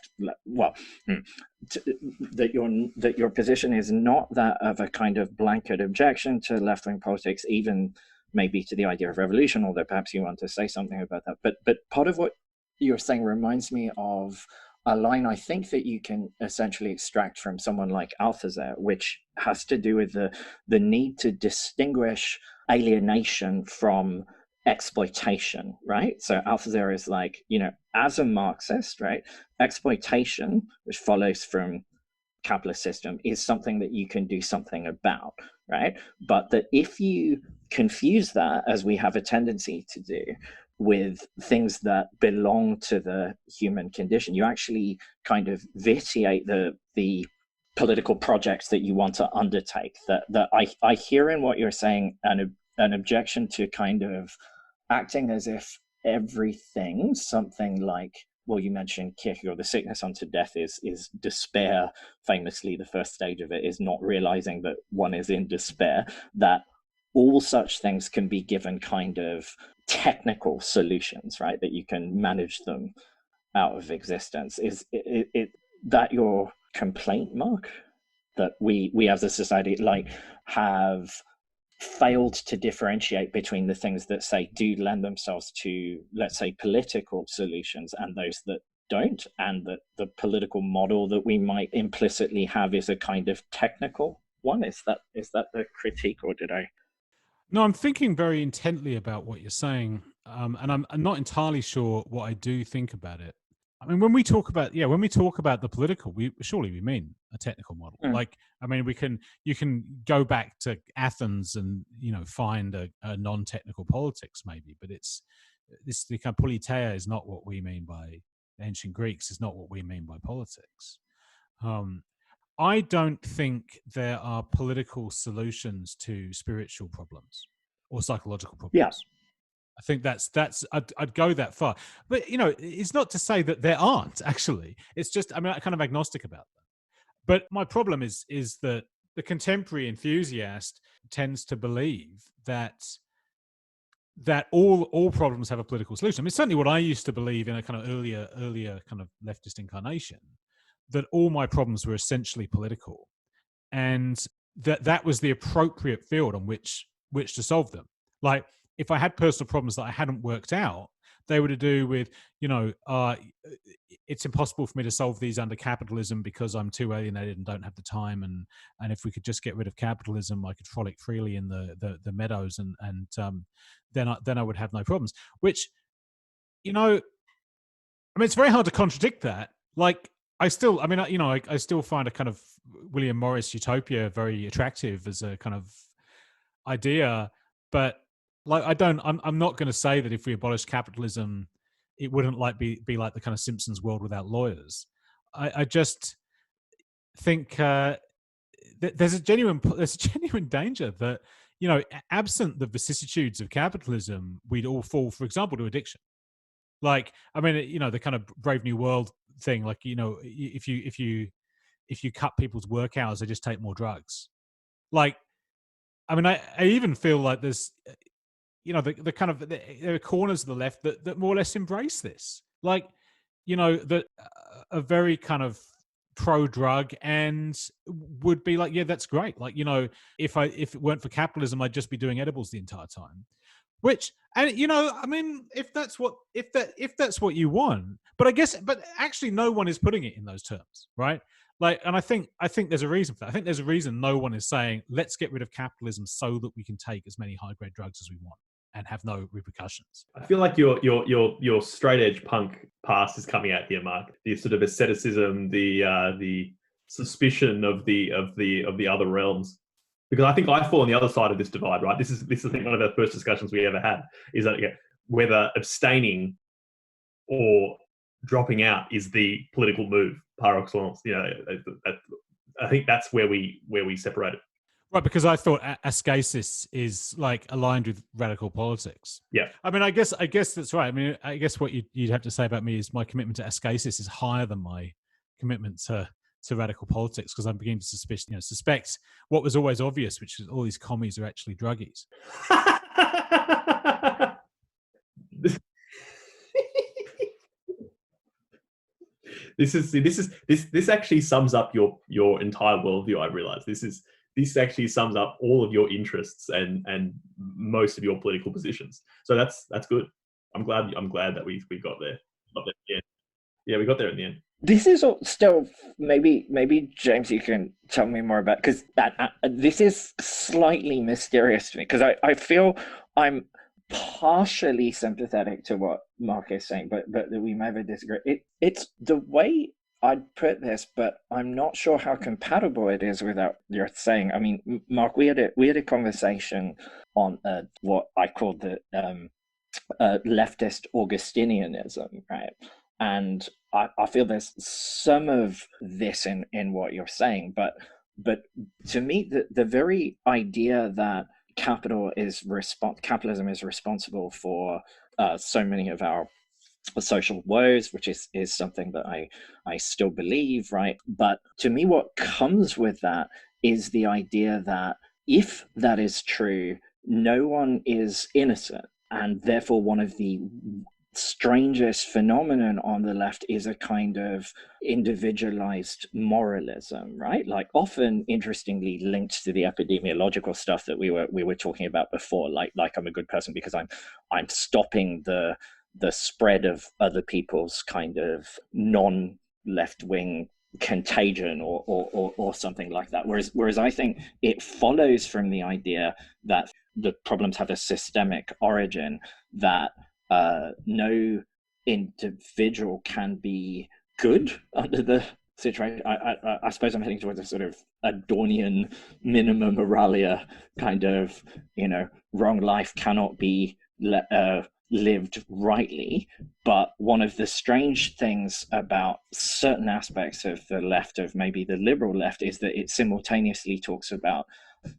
your position is not that of a kind of blanket objection to left-wing politics, even maybe to the idea of revolution, although perhaps you want to say something about that. But part of what you're saying reminds me of a line I think that you can essentially extract from someone like Althusser, which has to do with the need to distinguish alienation from exploitation, right? So Althusser is like, as a Marxist, right, exploitation, which follows from capitalist system, is something that you can do something about, right? But that if you confuse that, as we have a tendency to do, with things that belong to the human condition. You actually kind of vitiate the political projects that you want to undertake. That I hear in what you're saying an objection to kind of acting as if everything, something like, well, you mentioned Kierkegaard, the sickness unto death is despair. Famously, the first stage of it is not realizing that one is in despair, that all such things can be given kind of technical solutions, right? That you can manage them out of existence. Is it that your complaint, Mark? That we as a society have failed to differentiate between the things that say do lend themselves to, let's say, political solutions and those that don't, and that the political model that we might implicitly have is a kind of technical one. Is that the critique, or did I? No, I'm thinking very intently about what you're saying, and I'm not entirely sure what I do think about it. I mean, when we talk about the political, we mean a technical model. Like, I mean, you can go back to Athens and find a non-technical politics maybe, but the kind of politeia is not what we mean by ancient Greeks. Is not what we mean by politics. I don't think there are political solutions to spiritual problems or psychological problems. Yeah. I think I'd go that far. But, it's not to say that there aren't, actually. It's just, I'm kind of agnostic about that. But my problem is that the contemporary enthusiast tends to believe that all problems have a political solution. I mean, certainly what I used to believe in a kind of earlier kind of leftist incarnation, that all my problems were essentially political, and that was the appropriate field on which to solve them. Like, if I had personal problems that I hadn't worked out, they were to do with, it's impossible for me to solve these under capitalism because I'm too alienated and don't have the time. And if we could just get rid of capitalism, I could frolic freely in the meadows, and then I would have no problems. Which, I mean, it's very hard to contradict that. Like, I still find a kind of William Morris utopia very attractive as a kind of idea, but like, I'm not going to say that if we abolish capitalism, it wouldn't be like the kind of Simpsons world without lawyers. I just think there's a genuine danger that, absent the vicissitudes of capitalism, we'd all fall, for example, to addiction. Like, I mean, the kind of Brave New World thing, like, if you cut people's work hours, they just take more drugs. Like, I mean, I even feel like there's, the kind of, there are corners of the left that more or less embrace this. Like, that are very kind of pro-drug and would be like, yeah, that's great. Like, if it weren't for capitalism, I'd just be doing edibles the entire time. Which, and I mean, if that's what you want, but actually no one is putting it in those terms, right? Like, and I think there's a reason for that. I think there's a reason no one is saying, let's get rid of capitalism so that we can take as many high-grade drugs as we want and have no repercussions. I feel like your straight edge punk past is coming out here, Mark. The sort of asceticism, the suspicion of the other realms. Because I think I fall on the other side of this divide, right? This is I think one of our first discussions we ever had, is that whether abstaining or dropping out is the political move par excellence. I think that's where we separate it. Right, because I thought ascesis is like aligned with radical politics. Yeah, I mean, I guess that's right. I mean, I guess what you'd have to say about me is my commitment to ascesis is higher than my commitment to radical politics, because I'm beginning to suspect what was always obvious, which is all these commies are actually druggies. This actually sums up your entire worldview. I realize this actually sums up all of your interests and most of your political positions. So that's good. I'm glad that we got there. Yeah, we got there in the end. This is still maybe James, you can tell me more about, because this is slightly mysterious to me, because I feel I'm partially sympathetic to what Mark is saying, but we may have a disagree. It's the way I'd put this, but I'm not sure how compatible it is with what you're saying. I mean, Mark, we had a conversation on what I called the leftist Augustinianism, right? And I feel there's some of this in what you're saying, but to me, the very idea that capitalism is responsible for so many of our social woes, which is something that I still believe, right? But to me, what comes with that is the idea that if that is true, no one is innocent, and therefore one of the strangest phenomenon on the left is a kind of individualized moralism, right? Like often interestingly linked to the epidemiological stuff that we were talking about before, like I'm a good person because I'm stopping the spread of other people's kind of non left wing contagion or something like that. Whereas I think it follows from the idea that the problems have a systemic origin, that no individual can be good under the situation. I suppose I'm heading towards a sort of Adornian minima moralia kind of, wrong life cannot be lived rightly. But one of the strange things about certain aspects of the left, of maybe the liberal left, is that it simultaneously talks about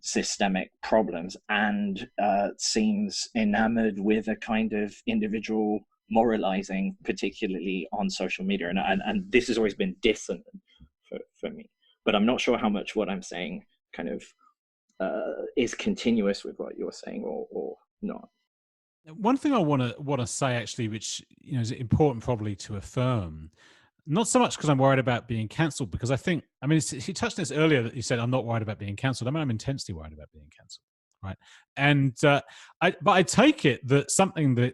systemic problems and seems enamored with a kind of individual moralizing, particularly on social media. And this has always been dissonant for me. But I'm not sure how much what I'm saying kind of is continuous with what you're saying or not. One thing I want to say actually, which is important probably to affirm, not so much because I'm worried about being cancelled, because I think, you touched on this earlier that you said I'm not worried about being cancelled. I'm intensely worried about being cancelled, right? And but I take it that something that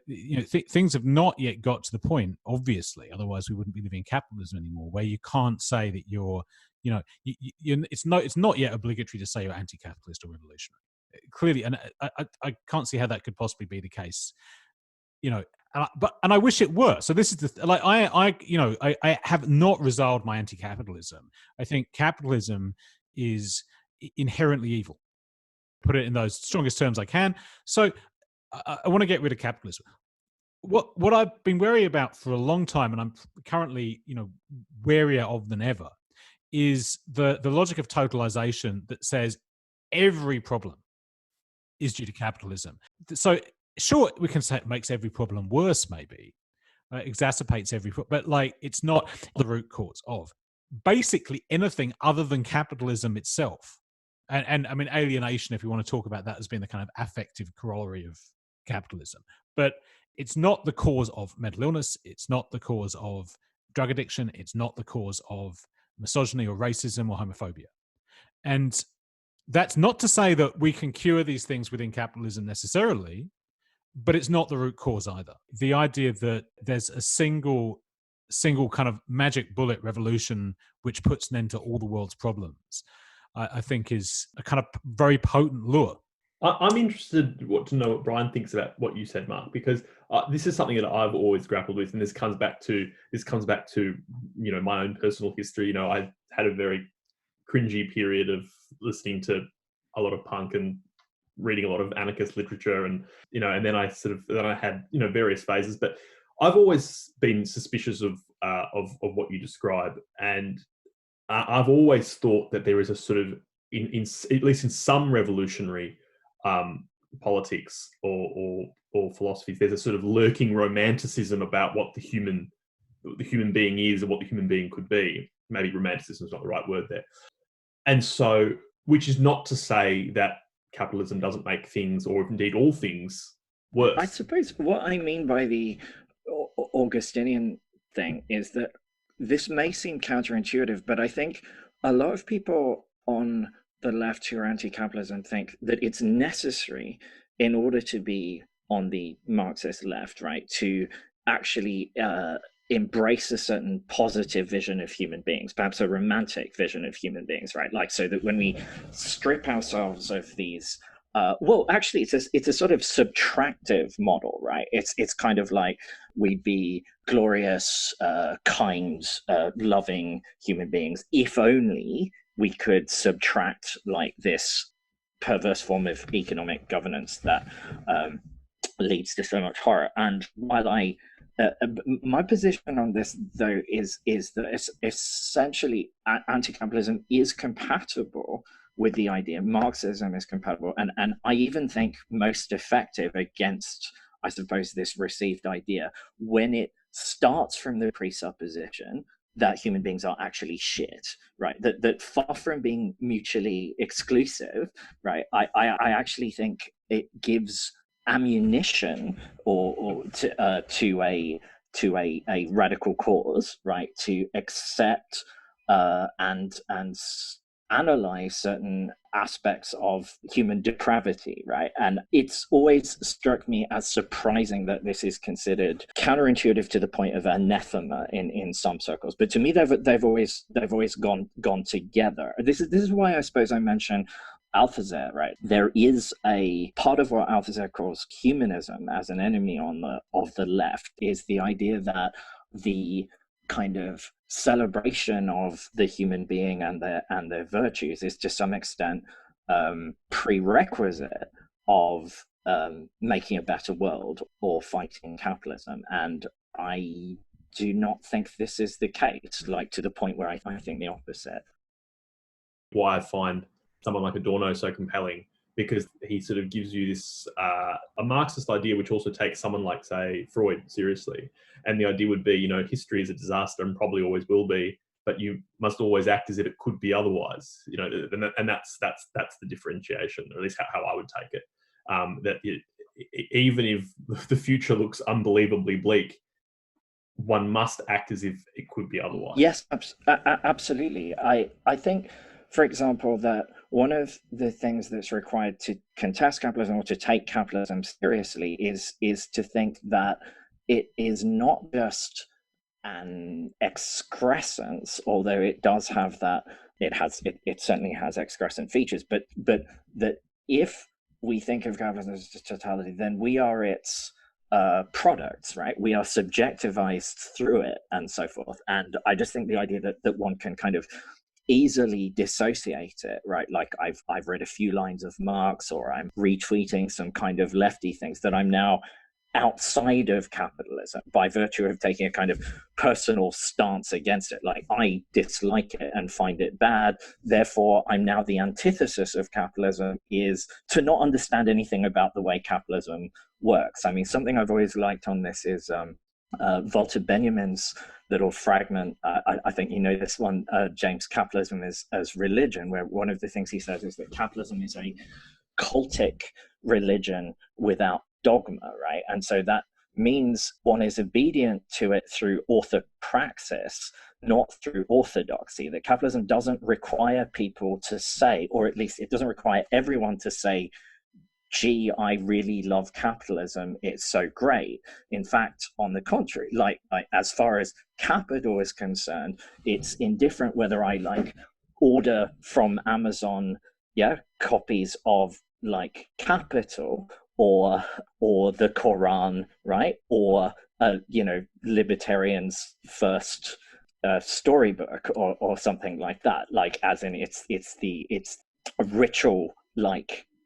things have not yet got to the point, obviously, otherwise we wouldn't be living in capitalism anymore, where you can't say that you're it's not yet obligatory to say you're anti-capitalist or revolutionary. Clearly, and I can't see how that could possibly be the case, and I wish it were. So this is I have not resolved my anti-capitalism. I think capitalism is inherently evil. Put it in those strongest terms I can. So I want to get rid of capitalism. What I've been wary about for a long time, and I'm currently warier of than ever, is the logic of totalization that says every problem is due to capitalism. So sure, we can say it makes every problem worse, maybe exacerbates every problem, but it's not the root cause of basically anything other than capitalism itself. And alienation, if you want to talk about that, has been the kind of affective corollary of capitalism. But it's not the cause of mental illness. It's not the cause of drug addiction. It's not the cause of misogyny or racism or homophobia. And that's not to say that we can cure these things within capitalism necessarily, but it's not the root cause either. The idea that there's a single kind of magic bullet revolution which puts an end to all the world's problems, I think is a kind of very potent lure. I'm interested to know what Bryan thinks about what you said, Mark, because this is something that I've always grappled with, and this comes back to my own personal history. I had a very cringy period of listening to a lot of punk and reading a lot of anarchist literature, and then I had various phases. But I've always been suspicious of what you describe, and I've always thought that there is a sort of in at least in some revolutionary politics or philosophies, there's a sort of lurking romanticism about what the human being is and what the human being could be. Maybe romanticism is not the right word there. And so, which is not to say that capitalism doesn't make things, or indeed all things, worse. I suppose what I mean by the Augustinian thing is that this may seem counterintuitive, but I think a lot of people on the left who are anti-capitalism think that it's necessary in order to be on the Marxist left, right, to actually embrace a certain positive vision of human beings, perhaps a romantic vision of human beings, right? So that when we strip ourselves of these, actually, it's a sort of subtractive model, right? It's kind of like we'd be glorious, kind, loving human beings if only we could subtract this perverse form of economic governance that leads to so much horror. And while my position on this though is that it's essentially anti-capitalism is compatible with the idea. Marxism is compatible, and I even think most effective against, I suppose, this received idea when it starts from the presupposition that human beings are actually shit, right? That far from being mutually exclusive, right? I actually think it gives ammunition or to a radical cause, right? To accept and analyze certain aspects of human depravity, right? And it's always struck me as surprising that this is considered counterintuitive to the point of anathema in some circles. But to me, they've always gone together. This is why I suppose I mentioned Althusser, right? There is a part of what Althusser calls humanism as an enemy of the left, is the idea that the kind of celebration of the human being and their virtues is to some extent prerequisite of making a better world or fighting capitalism. And I do not think this is the case, like to the point where I think the opposite. Why I find someone like Adorno so compelling, because he sort of gives you this a Marxist idea, which also takes someone like, say, Freud seriously. And the idea would be, history is a disaster and probably always will be, but you must always act as if it could be otherwise. And that's the differentiation, or at least how I would take it. Even if the future looks unbelievably bleak, one must act as if it could be otherwise. Yes, absolutely. I think, for example, that one of the things that's required to contest capitalism or to take capitalism seriously is to think that it is not just an excrescence, although it does have that, it certainly has excrescent features, but that if we think of capitalism as totality, then we are its products, right? We are subjectivized through it and so forth. And I just think the idea that one can kind of easily dissociate it, right? Like I've read a few lines of Marx, or I'm retweeting some kind of lefty things, that I'm now outside of capitalism by virtue of taking a kind of personal stance against it. Like, I dislike it and find it bad, therefore I'm now the antithesis of capitalism, is to not understand anything about the way capitalism works. I mean, something I've always liked on this is Walter Benjamin's little fragment. I think you know this one, James, Capitalism as Religion, where one of the things he says is that capitalism is a cultic religion without dogma, right? And so that means one is obedient to it through orthopraxis, not through orthodoxy. That capitalism doesn't require people to say, or at least it doesn't require everyone to say, gee, I really love capitalism, it's so great. In fact, on the contrary, like as far as capital is concerned, it's indifferent whether I order from Amazon, copies of Capital or the Quran, right? Or Libertarian's first storybook or something like that. Like, as in it's a ritual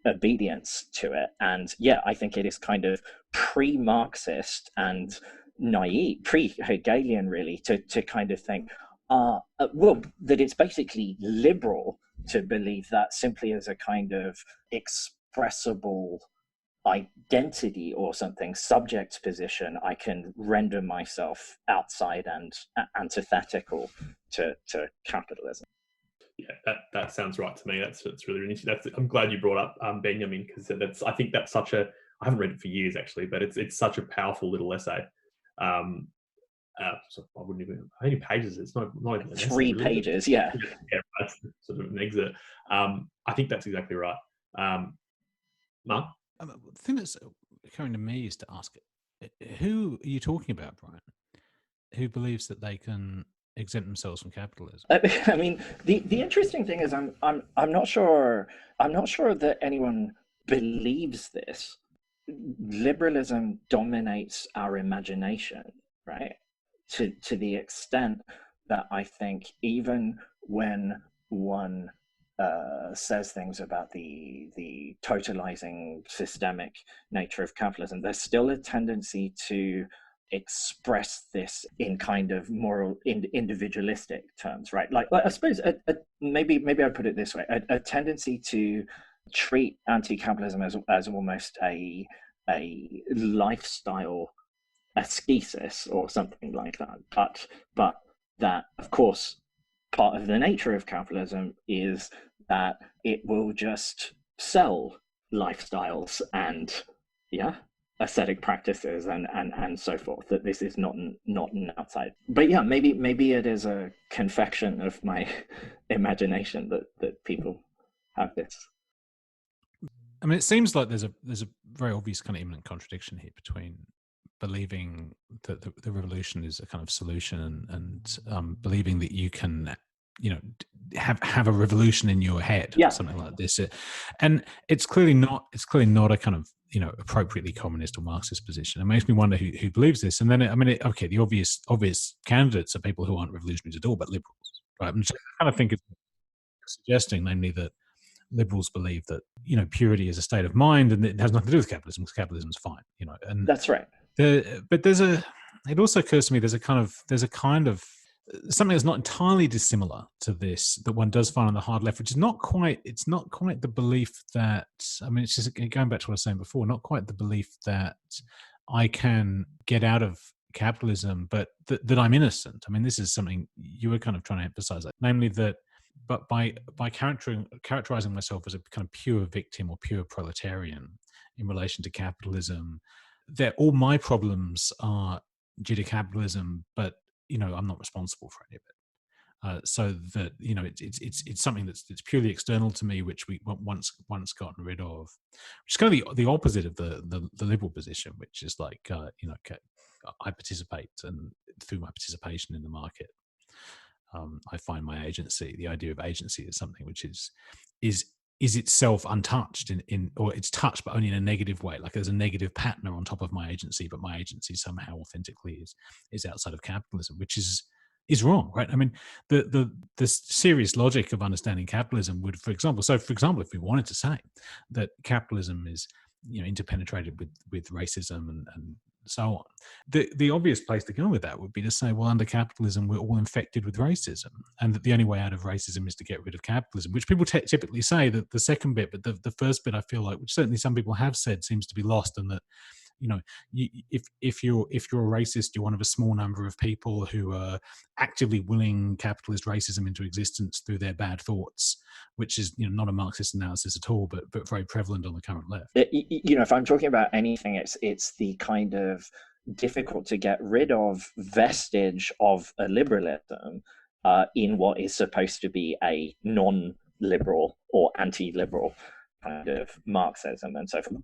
obedience to it. And I think it is kind of pre-Marxist and naive, pre-Hegelian really, to kind of think that it's basically liberal to believe that simply as a kind of expressible identity or something, subject position, I can render myself outside and antithetical to capitalism. Yeah, that sounds right to me. That's really interesting. I'm glad you brought up Benjamin, because I think that's such a, I haven't read it for years actually, but it's such a powerful little essay. So I wouldn't even, how many pages? It's not even 3 really. pages. Yeah, that's sort of an excerpt. I think that's exactly right. Mark? The thing that's occurring to me is to ask, who are you talking about, Bryan? Who believes that they can exempt themselves from capitalism? I mean, the interesting thing is I'm not sure that anyone believes this. Liberalism dominates our imagination, right? To the extent that I think even when one says things about the totalizing systemic nature of capitalism, there's still a tendency to express this in kind of moral individualistic terms, right? Like I suppose maybe I'd put it this way: a tendency to treat anti-capitalism as almost a lifestyle ascesis or something like that. But that, of course, part of the nature of capitalism is that it will just sell lifestyles and aesthetic practices and so forth, that this is not an outside. But yeah, maybe it is a confection of my imagination that people have this. I mean, it seems like there's a very obvious kind of imminent contradiction here between believing that the revolution is a kind of solution and believing that you can, have a revolution in your head, something like this. And it's clearly not a kind of, appropriately communist or Marxist position. It makes me wonder who believes this. And then, the obvious candidates are people who aren't revolutionaries at all, but liberals, right? And so I kind of think it's suggesting, namely, that liberals believe that, purity is a state of mind and it has nothing to do with capitalism, because capitalism's fine, and that's right. But it also occurs to me there's a kind of something that's not entirely dissimilar to this that one does find on the hard left, which is not quite the belief that, it's just going back to what I was saying before, not quite the belief that I can get out of capitalism, but that I'm innocent. I mean, this is something you were kind of trying to emphasize, namely that, but by characterizing myself as a kind of pure victim or pure proletarian in relation to capitalism, that all my problems are due to capitalism, but I'm not responsible for any of it. So that it's something that's purely external to me, which we once gotten rid of, which is kind of the opposite of the liberal position, which is like I participate, and through my participation in the market, I find my agency. The idea of agency is something which is itself untouched or it's touched, but only in a negative way. Like there's a negative pattern on top of my agency, but my agency somehow authentically is outside of capitalism, which is wrong, right? I mean, the serious logic of understanding capitalism would, for example, if we wanted to say that capitalism is interpenetrated with racism and so on, the obvious place to go with that would be to say, well, under capitalism we're all infected with racism, and that the only way out of racism is to get rid of capitalism, which people typically say, that the second bit, but the first bit, I feel like, which certainly some people have said, seems to be lost, and that if you're a racist, you're one of a small number of people who are actively willing capitalist racism into existence through their bad thoughts, which is not a Marxist analysis at all, but very prevalent on the current left. If I'm talking about anything, it's the kind of difficult to get rid of vestige of a liberalism in what is supposed to be a non-liberal or anti-liberal kind of Marxism and so forth.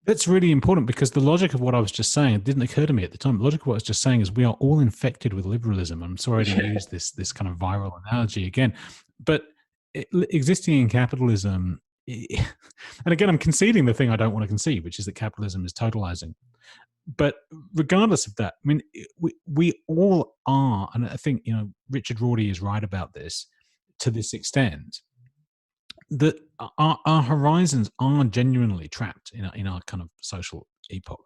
That's really important, because the logic of what I was just saying, it didn't occur to me at the time. The logic of what I was just saying is we are all infected with liberalism. I'm sorry to use this kind of viral analogy again, but existing in capitalism, and again, I'm conceding the thing I don't want to concede, which is that capitalism is totalizing. But regardless of that, I mean, we all are, and I think Richard Rorty is right about this to this extent, that our horizons are genuinely trapped in our kind of social epoch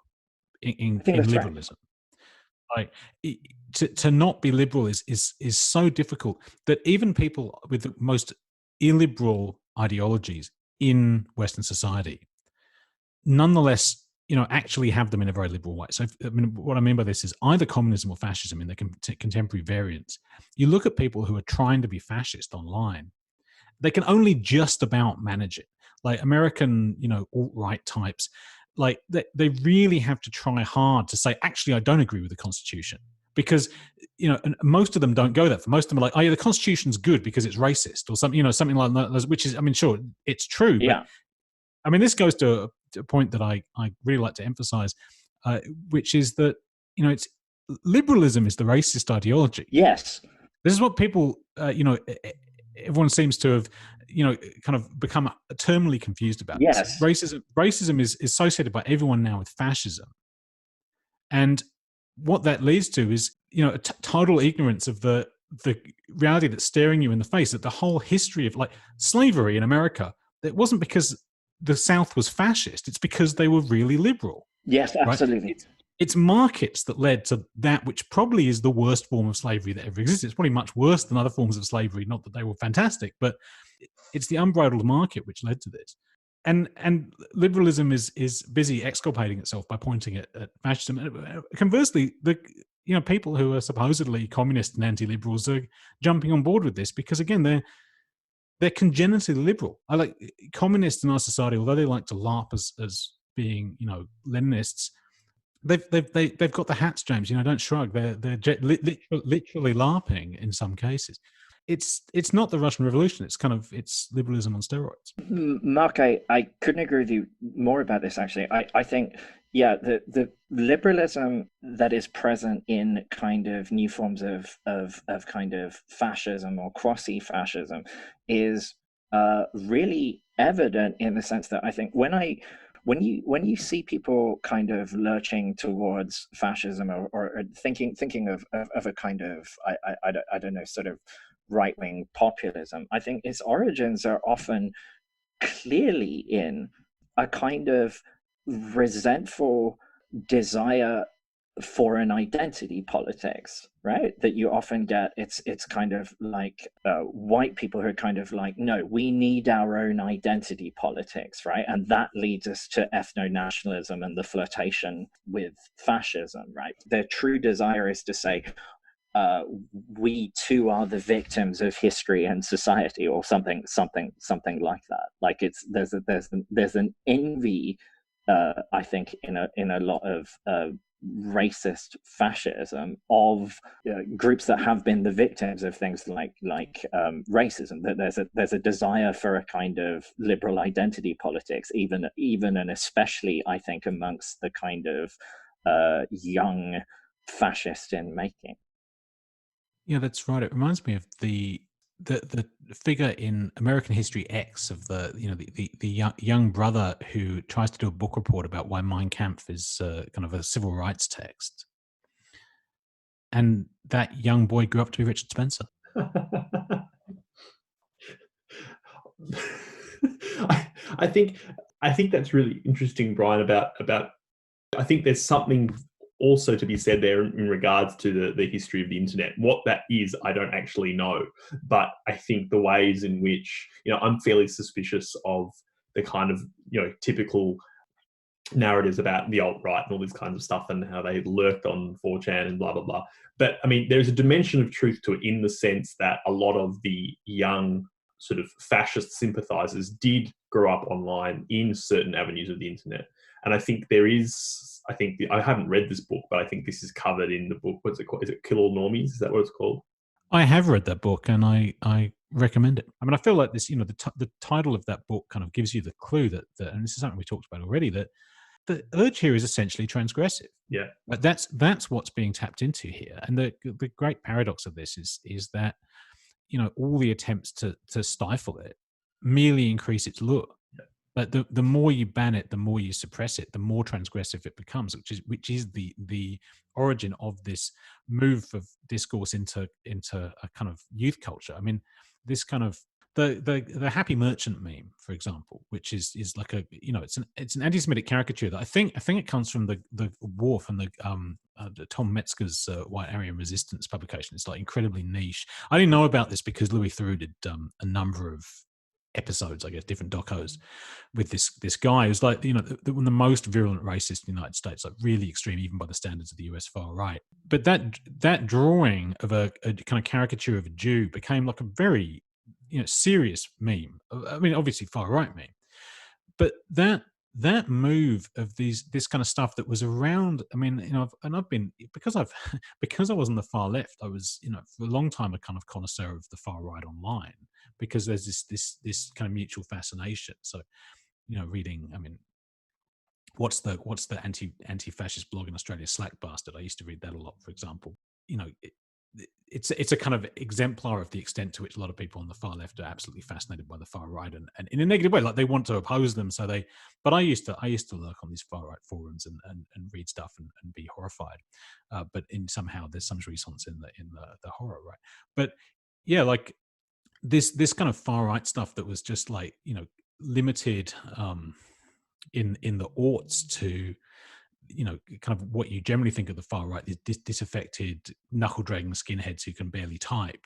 in liberalism. Right. Like to not be liberal is so difficult that even people with the most illiberal ideologies in Western society, nonetheless, actually have them in a very liberal way. So, what I mean by this is either communism or fascism in their contemporary variants. You look at people who are trying to be fascist online, they can only just about manage it. Like American, alt-right types, like they really have to try hard to say, actually, I don't agree with the Constitution. Because, and most of them don't go that. For most of them are like, oh yeah, the Constitution's good because it's racist or something, something like that, which is, sure, it's true. Yeah. But, this goes to a point that I really like to emphasize, which is that, it's liberalism is the racist ideology. Yes. This is what people, everyone seems to have, kind of become terminally confused about. Yes. Racism is associated by everyone now with fascism. And what that leads to is, a total ignorance of the the reality that's staring you in the face, that the whole history of like slavery in America, it wasn't because the South was fascist, it's because they were really liberal. Yes, Right? absolutely. It's markets that led to that, which probably is the worst form of slavery that ever existed. It's probably much worse than other forms of slavery. Not that they were fantastic, but it's the unbridled market which led to this. And liberalism is busy exculpating itself by pointing at fascism. Conversely, the people who are supposedly communist and anti-liberals are jumping on board with this because, again, they're congenitally liberal. I like communists in our society, although they like to LARP as being Leninists. They've got the hats, James. Don't shrug. They're literally LARPing in some cases. It's not the Russian Revolution. It's liberalism on steroids. Mark, I couldn't agree with you more about this. Actually, I think the liberalism that is present in kind of new forms of kind of fascism or quasi-fascism is really evident in the sense that I think when you see people kind of lurching towards fascism or thinking of a kind of I don't know, sort of right-wing populism, I think its origins are often clearly in a kind of resentful desire for an identity politics, right? That you often get. It's kind of like white people who are kind of like, no, we need our own identity politics, right? And that leads us to ethno-nationalism and the flirtation with fascism, right? Their true desire is to say, we too are the victims of history and society, or something like that. Like there's an envy, I think, in a lot of racist fascism of groups that have been the victims of things like racism. That there's a desire for a kind of liberal identity politics, even and especially, I think, amongst the kind of young fascist in making. Yeah, that's right. It reminds me of the figure in American History X of the young brother who tries to do a book report about why Mein Kampf is kind of a civil rights text, and that young boy grew up to be Richard Spencer. I think that's really interesting, Brian. About I think there's something also to be said there in regards to the history of the internet. What that is, I don't actually know, but I think the ways in which, I'm fairly suspicious of the kind of, typical narratives about the alt-right and all this kinds of stuff and how they lurked on 4chan and blah, blah, blah. But I mean, there's a dimension of truth to it in the sense that a lot of the young sort of fascist sympathizers did grow up online in certain avenues of the internet. And I think I haven't read this book, but I think this is covered in the book. What's it called? Is it Kill All Normies? Is that what it's called? I have read that book and I recommend it. I mean, I feel like this, the title of that book kind of gives you the clue that, and this is something we talked about already, that the urge here is essentially transgressive. Yeah. But that's what's being tapped into here. And the great paradox of this is that, all the attempts to stifle it merely increase its lure. But the more you ban it, the more you suppress it, the more transgressive it becomes, which is the origin of this move of discourse into a kind of youth culture. I mean, this kind of the happy merchant meme, for example, which is like it's an anti-Semitic caricature that I think it comes from the Wharf and the Tom Metzger's White Aryan Resistance publication. It's like incredibly niche. I didn't know about this because Louis Theroux did a number of episodes, I guess, different docos with this guy who's like, one of the most virulent racist in the United States, like really extreme, even by the standards of the US far right. But that drawing of a kind of caricature of a Jew became like a very, serious meme. I mean, obviously far right meme, but that move of this kind of stuff that was around. I mean, I've been because I was on the far left. I was, for a long time, a kind of connoisseur of the far right online, because there's this kind of mutual fascination. So, reading. I mean, what's the anti-fascist blog in Australia, Slack Bastard? I used to read that a lot, for example. it's a kind of exemplar of the extent to which a lot of people on the far left are absolutely fascinated by the far right, and in a negative way, like they want to oppose them. So but I used to lurk on these far right forums and read stuff and be horrified. But somehow there's some response in the horror, right? But yeah, like this kind of far right stuff that was just like, limited in the aughts to, kind of what you generally think of the far right, these disaffected, knuckle-dragging skinheads who can barely type,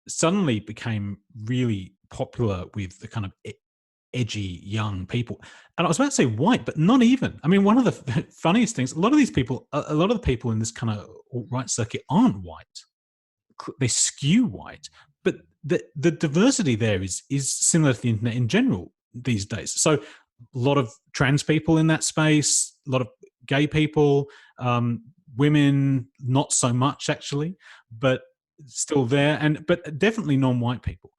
suddenly became really popular with the kind of edgy young people. And I was about to say white, but not even. I mean, one of the funniest things, a lot of the people in this kind of alt-right circuit aren't white. They skew white, but the diversity there is similar to the internet in general these days. So a lot of trans people in that space, a lot of gay people, women, not so much actually, but still there, but definitely non-white people,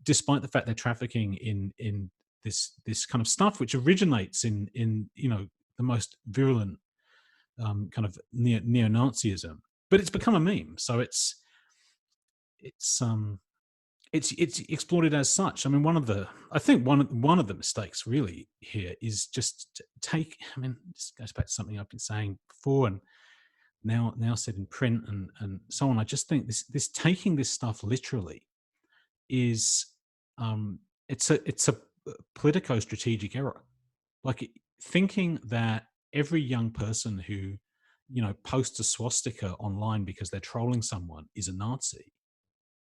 despite the fact they're trafficking in this kind of stuff, which originates in the most virulent kind of neo-Nazism, but it's become a meme. So it's exploited as such. I mean, one of the mistakes really here is just to take. I mean, this goes back to something I've been saying before and now said in print and so on. I just think this taking this stuff literally is it's a politico-strategic error. Like thinking that every young person who posts a swastika online because they're trolling someone is a Nazi.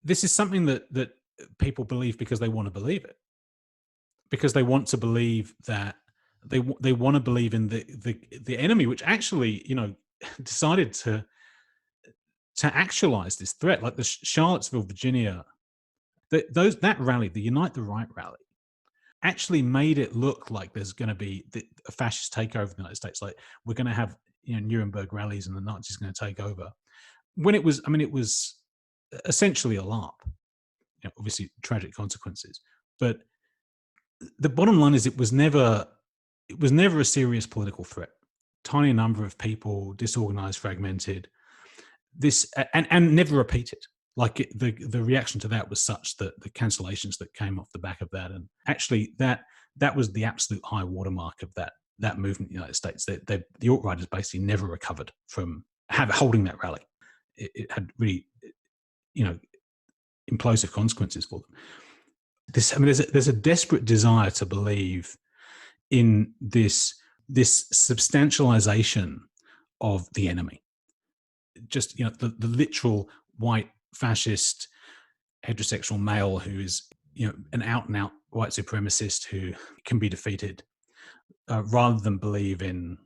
This is something that people believe because they want to believe it, because they want to believe that they want to believe in the enemy, which actually decided to actualize this threat, like the Charlottesville, Virginia, that rally, the Unite the Right rally, actually made it look like there's going to be a fascist takeover of the United States. Like we're going to have Nuremberg rallies and the Nazis are going to take over. When it was essentially a LARP. Obviously tragic consequences, but the bottom line is it was never a serious political threat. Tiny number of people, disorganized, fragmented. This and never repeated. Like the reaction to that was such that the cancellations that came off the back of that, and actually that was the absolute high watermark of that movement in the United States. The alt-righters basically never recovered from holding that rally. It had really, implosive consequences for them. There's a desperate desire to believe in this substantialization of the enemy. Just the literal white fascist heterosexual male who is an out and out white supremacist who can be defeated, rather than believe in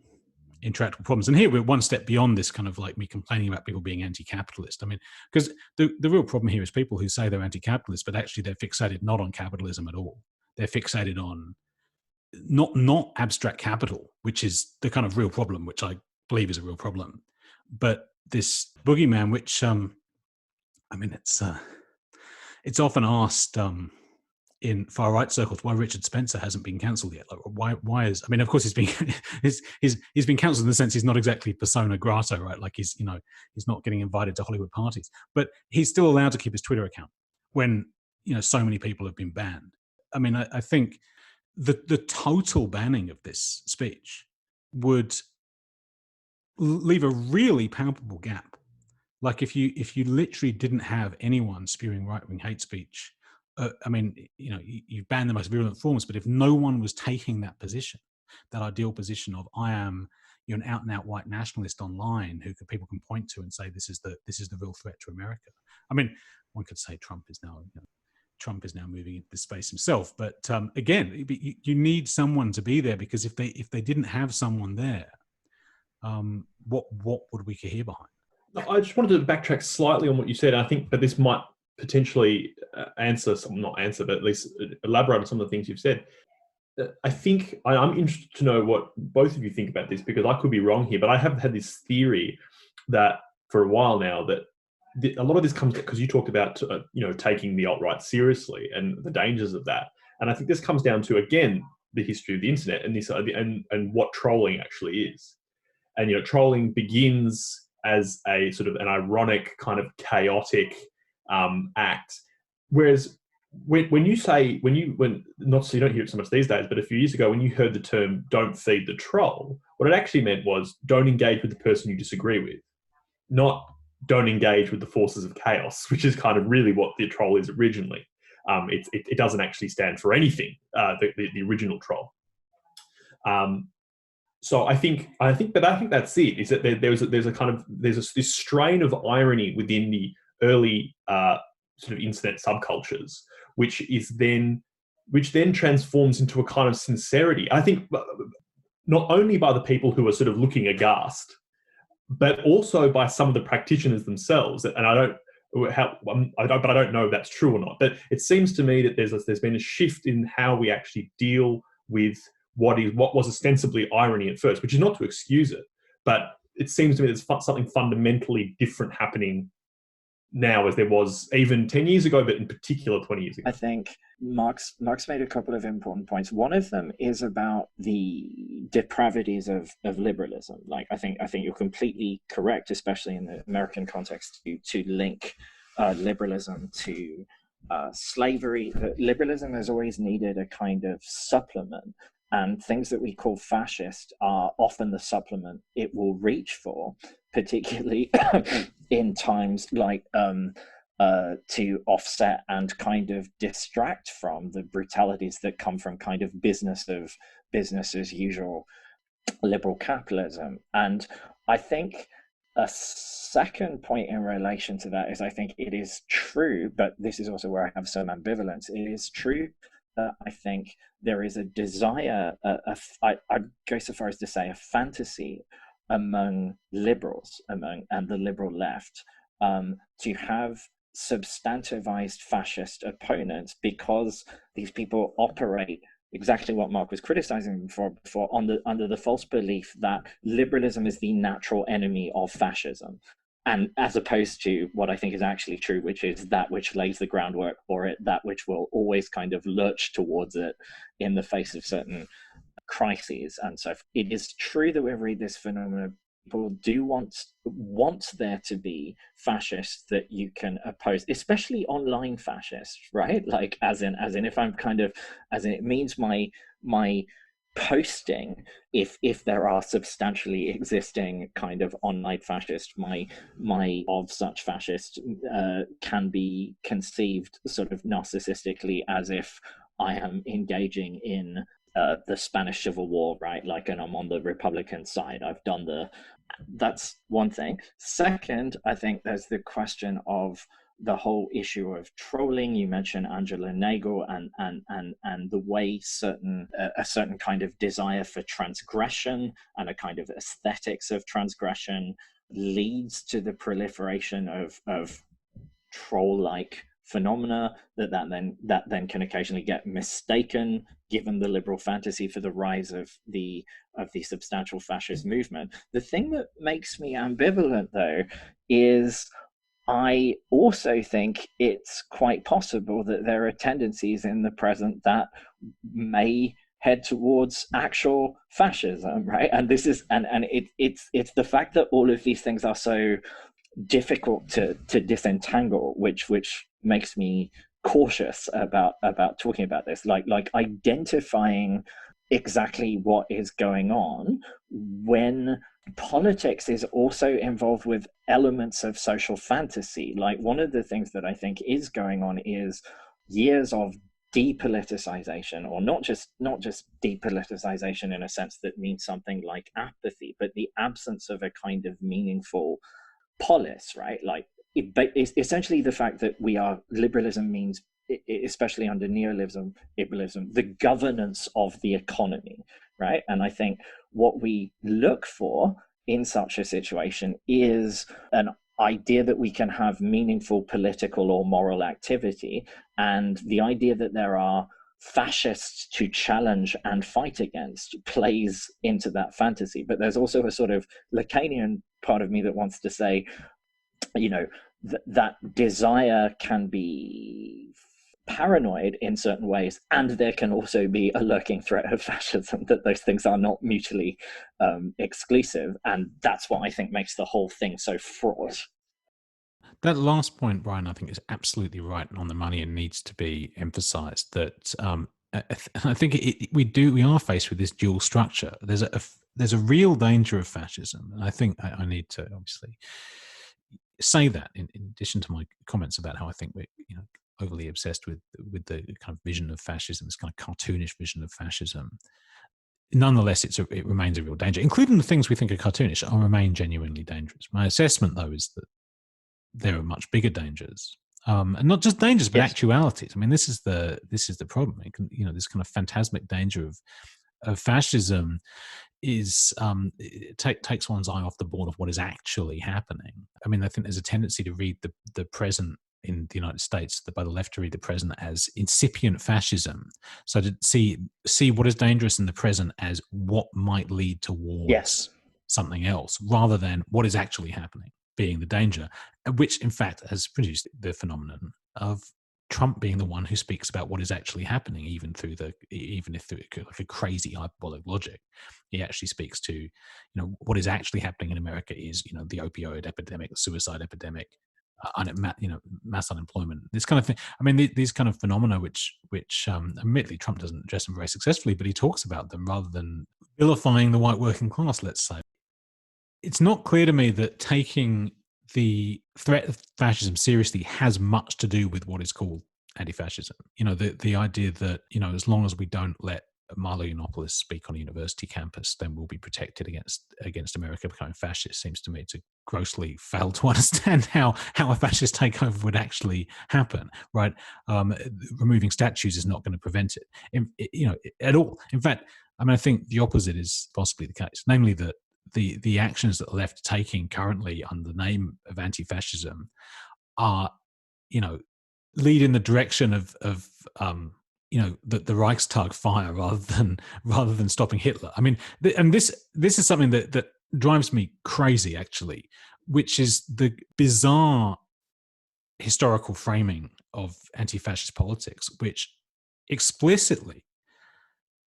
intractable problems. And here we're one step beyond this kind of like me complaining about people being anti-capitalist. I mean, because the real problem here is people who say they're anti-capitalist, but actually they're fixated not on capitalism at all. They're fixated on not abstract capital, which is the kind of real problem, which I believe is a real problem, but this boogeyman, which it's often asked in far right circles why Richard Spencer hasn't been cancelled yet. Like why is, I mean, of course he's been cancelled in the sense he's not exactly persona grata, right? Like he's not getting invited to Hollywood parties, but he's still allowed to keep his Twitter account when so many people have been banned. I mean, I think the total banning of this speech would leave a really palpable gap. Like if you literally didn't have anyone spewing right-wing hate speech, you ban the most virulent forms, but if no one was taking that position, that ideal position of I am an out and out white nationalist online who people can point to and say this is the real threat to America. I mean, one could say Trump is now moving into this space himself, but again, you need someone to be there, because if they didn't have someone there, what would we hear behind? I just wanted to backtrack slightly on what you said. I think that this might potentially not answer, but at least elaborate on some of the things you've said. I think I'm interested to know what both of you think about this, because I could be wrong here, but I have had this theory that for a while now that a lot of this comes because you talked about taking the alt-right seriously and the dangers of that, and I think this comes down to, again, the history of the internet and this and what trolling actually is. And trolling begins as a sort of an ironic kind of chaotic act. Whereas when you say, not so you don't hear it so much these days, but a few years ago when you heard the term "don't feed the troll," what it actually meant was don't engage with the person you disagree with, not don't engage with the forces of chaos, which is kind of really what the troll is originally. It doesn't actually stand for anything, the original troll. So I think that's it. Is that there's this strain of irony within the early sort of internet subcultures, which then transforms into a kind of sincerity. I think not only by the people who are sort of looking aghast, but also by some of the practitioners themselves. And I don't know if that's true or not. But it seems to me that there's been a shift in how we actually deal with what was ostensibly irony at first, which is not to excuse it, but it seems to me there's something fundamentally different happening now as there was even 10 years ago, but in particular 20 years ago. I think Marx made a couple of important points. One of them is about the depravities of liberalism. Like I think you're completely correct, especially in the American context, to link liberalism to slavery. Liberalism has always needed a kind of supplement, and things that we call fascist are often the supplement it will reach for, particularly in times like to offset and kind of distract from the brutalities that come from kind of business as usual liberal capitalism. And I think a second point in relation to that is I think it is true, but this is also where I have some ambivalence. It is true that I think there is a desire, I'd go so far as to say a fantasy among liberals, and the liberal left, to have substantivized fascist opponents, because these people operate exactly what Mark was criticizing before under the false belief that liberalism is the natural enemy of fascism, and as opposed to what I think is actually true, which is that which lays the groundwork for it, that which will always kind of lurch towards it in the face of certain crises. And so it is true that we read this phenomenon, people do want there to be fascists that you can oppose, especially online fascists, right? Like as in if I'm kind of, as in it means my posting, if there are substantially existing kind of online fascists, my of such fascists can be conceived sort of narcissistically as if I am engaging in the Spanish Civil War, right? Like, and I'm on the Republican side. That's one thing. Second, I think there's the question of the whole issue of trolling. You mentioned Angela Nagel and the way a certain kind of desire for transgression and a kind of aesthetics of transgression leads to the proliferation of troll-like phenomena that then can occasionally get mistaken, given the liberal fantasy, for the rise of the substantial fascist movement. The thing that makes me ambivalent, though, is I also think it's quite possible that there are tendencies in the present that may head towards actual fascism, right? And this is it's the fact that all of these things are so difficult to disentangle, which makes me cautious about talking about this, like identifying exactly what is going on when politics is also involved with elements of social fantasy. Like, one of the things that I think is going on is years of depoliticization, or not just depoliticization in a sense that means something like apathy, but the absence of a kind of meaningful polis, right? Like, it's essentially the fact that liberalism means, especially under neoliberalism, the governance of the economy, right? And I think what we look for in such a situation is an idea that we can have meaningful political or moral activity, and the idea that there are fascists to challenge and fight against plays into that fantasy. But there's also a sort of Lacanian part of me that wants to say, that desire can be paranoid in certain ways, and there can also be a lurking threat of fascism, that those things are not mutually exclusive. And that's what I think makes the whole thing so fraught. That last point, Brian, I think is absolutely right and on the money and needs to be emphasized. That I think we are faced with this dual structure. There's a real danger of fascism, and I think I need to obviously say that in addition to my comments about how I think we're overly obsessed with the kind of vision of fascism, this kind of cartoonish vision of fascism. Nonetheless, it remains a real danger, including the things we think are cartoonish remain genuinely dangerous. My assessment, though, is that there are much bigger dangers, and not just dangers, but actualities. I mean, this is the problem. This kind of phantasmic danger of fascism is takes one's eye off the ball of what is actually happening. I mean, I think there's a tendency to read the present in the United States, by the left, to read the present as incipient fascism. So to see what is dangerous in the present as what might lead towards something else, rather than what is actually happening being the danger, which in fact has produced the phenomenon of Trump being the one who speaks about what is actually happening, even if through like a crazy hyperbolic logic. He actually speaks to, what is actually happening in America is, the opioid epidemic, the suicide epidemic, mass unemployment, this kind of thing. I mean, these kind of phenomena, which admittedly Trump doesn't address them very successfully, but he talks about them rather than vilifying the white working class, let's say. It's not clear to me that taking the threat of fascism seriously has much to do with what is called anti-fascism. The idea that, as long as we don't let Milo Yiannopoulos speak on a university campus, then we'll be protected against America becoming fascist, seems to me to grossly fail to understand how a fascist takeover would actually happen, right? Removing statues is not going to prevent it, at all. In fact, I think the opposite is possibly the case, namely that the actions that the left are taking currently under the name of anti-fascism are, lead in the direction of the Reichstag fire rather than stopping Hitler. I mean, and this is something that drives me crazy, actually, which is the bizarre historical framing of anti-fascist politics, which explicitly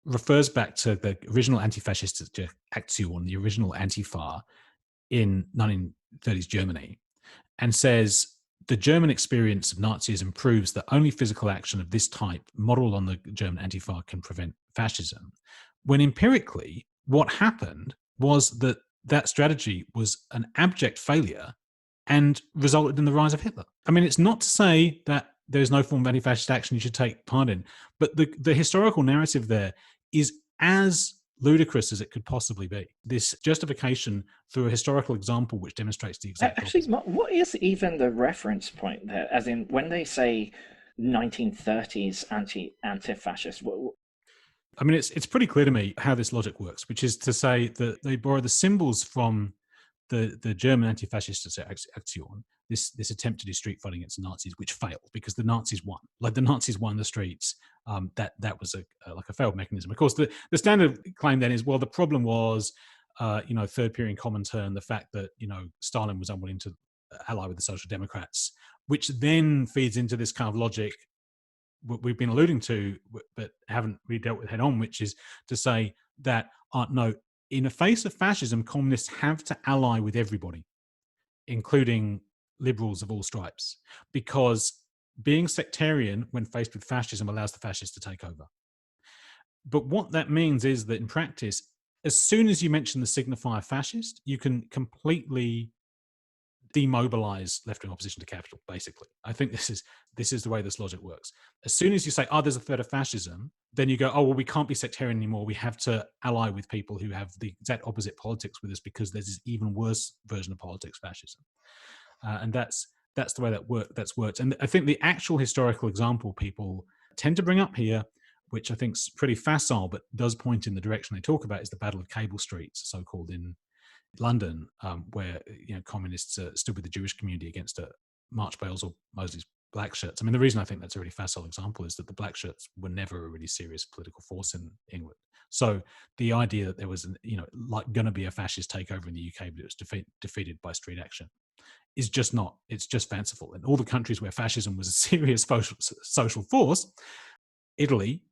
refers back to the original anti-fascist Aktion, the original Antifa in 1930s Germany, and says the German experience of Nazism proves that only physical action of this type, modeled on the German Antifa, can prevent fascism. When empirically, what happened was that strategy was an abject failure and resulted in the rise of Hitler. I mean, it's not to say that there's no form of anti-fascist action you should take part in, but the historical narrative there is as ludicrous as it could possibly be. This justification through a historical example which demonstrates the exact Actually, opposite. what is even the reference point there? As in, when they say 1930s anti-fascist, I mean, it's pretty clear to me how this logic works, which is to say that they borrow the symbols from the German anti-fascist Aktion, this attempt to do street fighting against the Nazis, which failed because the Nazis won. Like, the Nazis won the streets. That was a failed mechanism. Of course, the standard claim then is, well, the problem was, third period Comintern, the fact that Stalin was unwilling to ally with the Social Democrats, which then feeds into this kind of logic what we've been alluding to, but haven't really dealt with head on, which is to say that no. In the face of fascism, communists have to ally with everybody, including liberals of all stripes, because being sectarian when faced with fascism allows the fascists to take over. But what that means is that in practice, as soon as you mention the signifier fascist, you can completely demobilize left-wing opposition to capital, basically. I think this is the way this logic works. As soon as you say, there's a threat of fascism, then you go, well, we can't be sectarian anymore. We have to ally with people who have the exact opposite politics with us, because there's this even worse version of politics, fascism. And that's the way that's worked. And I think the actual historical example people tend to bring up here, which I think is pretty facile, but does point in the direction they talk about, is the Battle of Cable Street, so-called, in London, where communists stood with the Jewish community against March Bales or Mosley's black shirts. I mean, the reason I think that's a really facile example is that the black shirts were never a really serious political force in England. So the idea that there was, going to be a fascist takeover in the UK, but it was defeated by street action, is just not. It's just fanciful. In all the countries where fascism was a serious social force, Italy,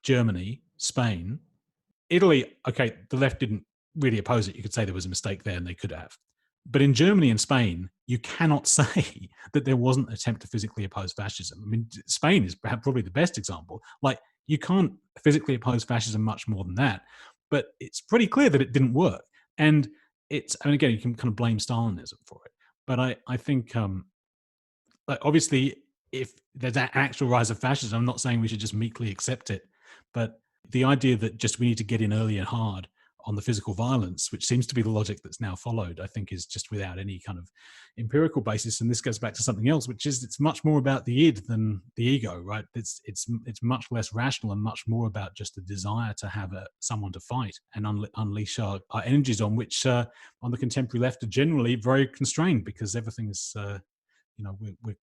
Germany, Spain. Italy, okay, the left didn't really oppose it. You could say there was a mistake there and they could have. But in Germany and Spain, you cannot say that there wasn't an attempt to physically oppose fascism. I mean, Spain is probably the best example. Like, you can't physically oppose fascism much more than that. But it's pretty clear that it didn't work. And again, you can kind of blame Stalinism for it. But I think, like, obviously, if there's an actual rise of fascism, I'm not saying we should just meekly accept it. But the idea that just we need to get in early and hard on the physical violence, which seems to be the logic that's now followed, I think is just without any kind of empirical basis. And this goes back to something else, which is it's much more about the id than the ego, right? It's much less rational and much more about just the desire to have someone to fight and unleash our energies on, which on the contemporary left are generally very constrained because everything is, we're